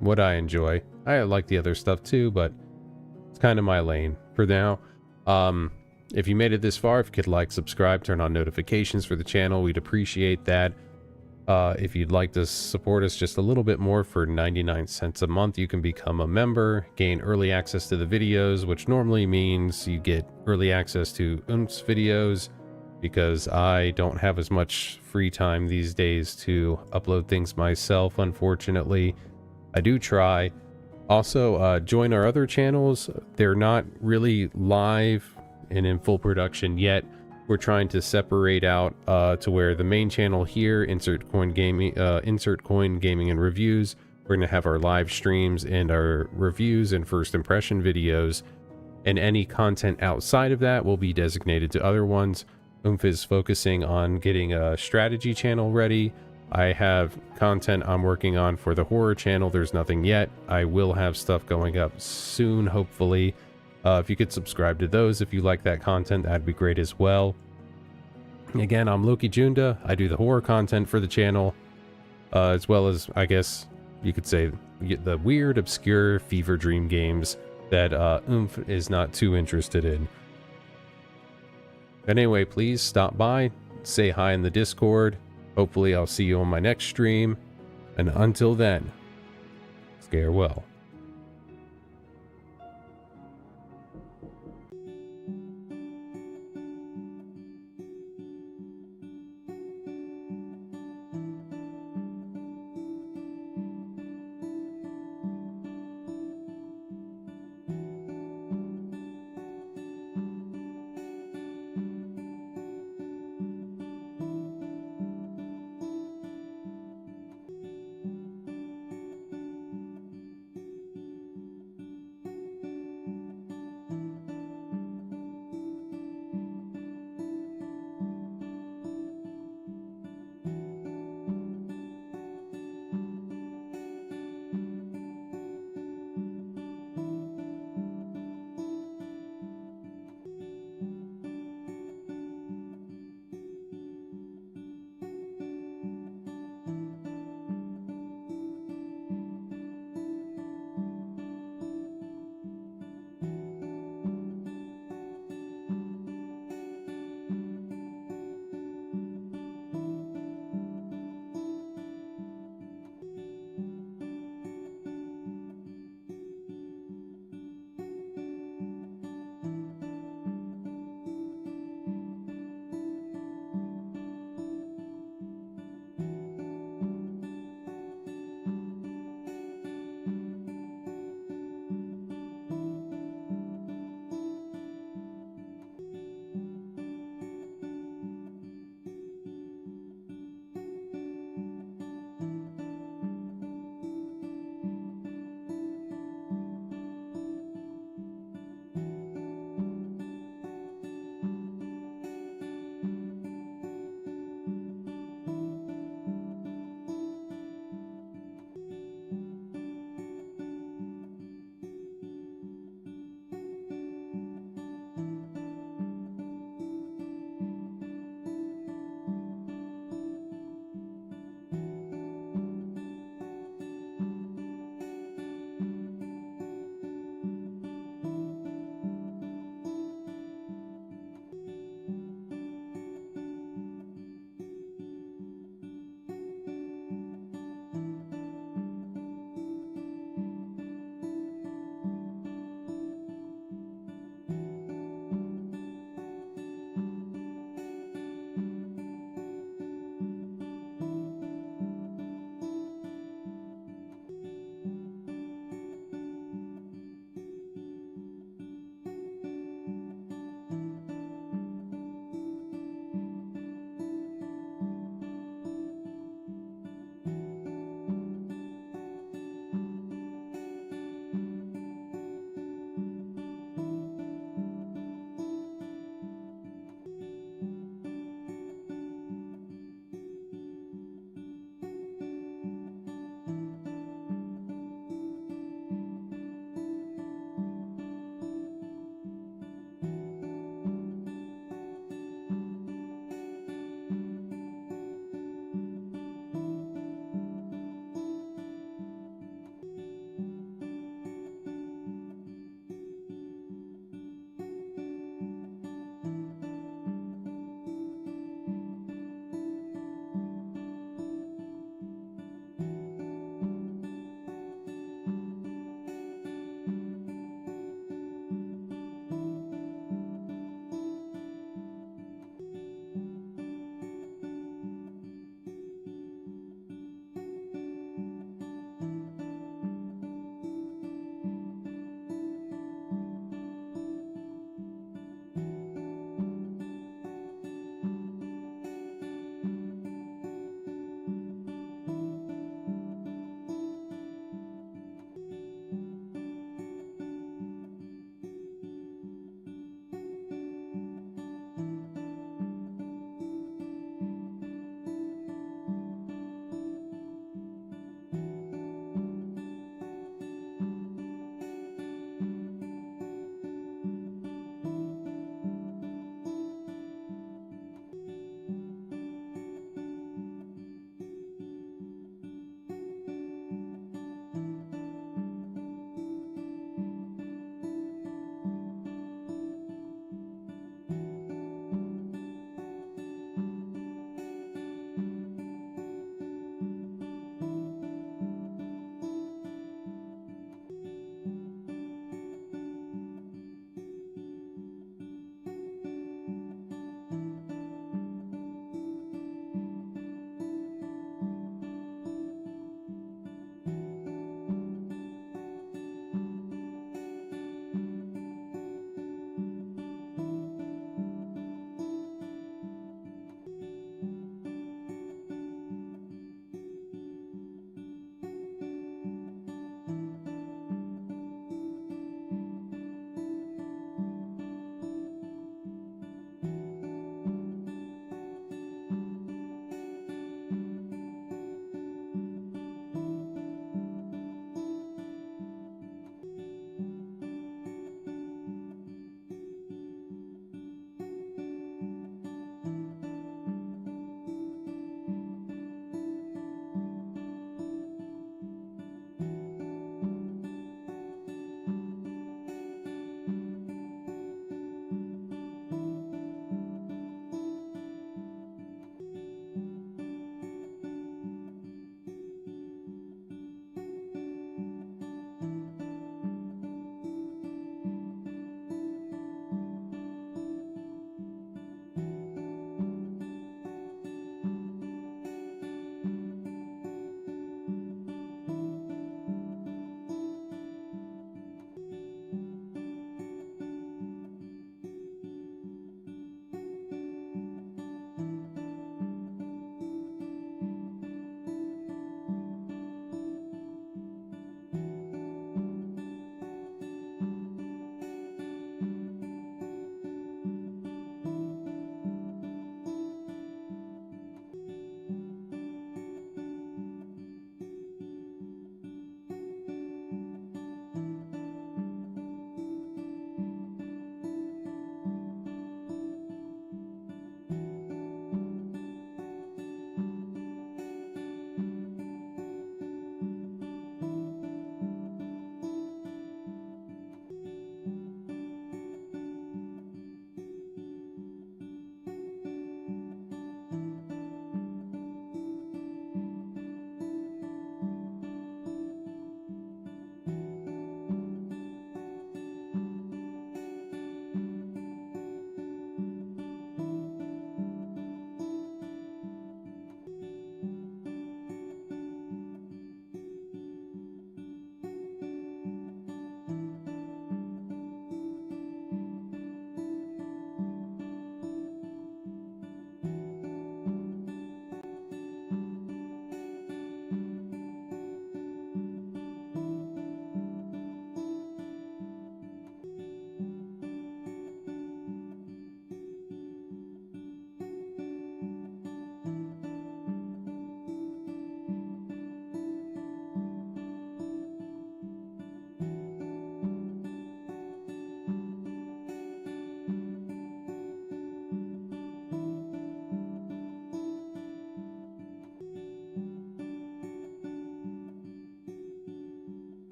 what I enjoy. I like the other stuff too, but it's kind of my lane for now. If you made it this far, if you could like, subscribe, turn on notifications for the channel, we'd appreciate that. If you'd like to support us just a little bit more, for 99 cents a month, you can become a member, gain early access to the videos, which normally means you get early access to Oomph's videos, because I don't have as much free time these days to upload things myself, unfortunately. I do try. Also, join our other channels. They're not really live and in full production yet. We're trying to separate out to where the main channel here, Insert Coin Gaming and Reviews, we're going to have our live streams and our reviews and first impression videos, and any content outside of that will be designated to other ones. Oomph is focusing on getting a strategy channel ready. I have content I'm working on for the horror channel. There's nothing yet. I will have stuff going up soon, hopefully. If you could subscribe to those if you like that content, that'd be great as well. Again, I'm Loki Junda. I do the horror content for the channel, as well as, I guess you could say, the weird, obscure fever dream games that Oomph is not too interested in. Anyway, please stop by, say hi in the Discord. Hopefully I'll see you on my next stream. And until then, scare well.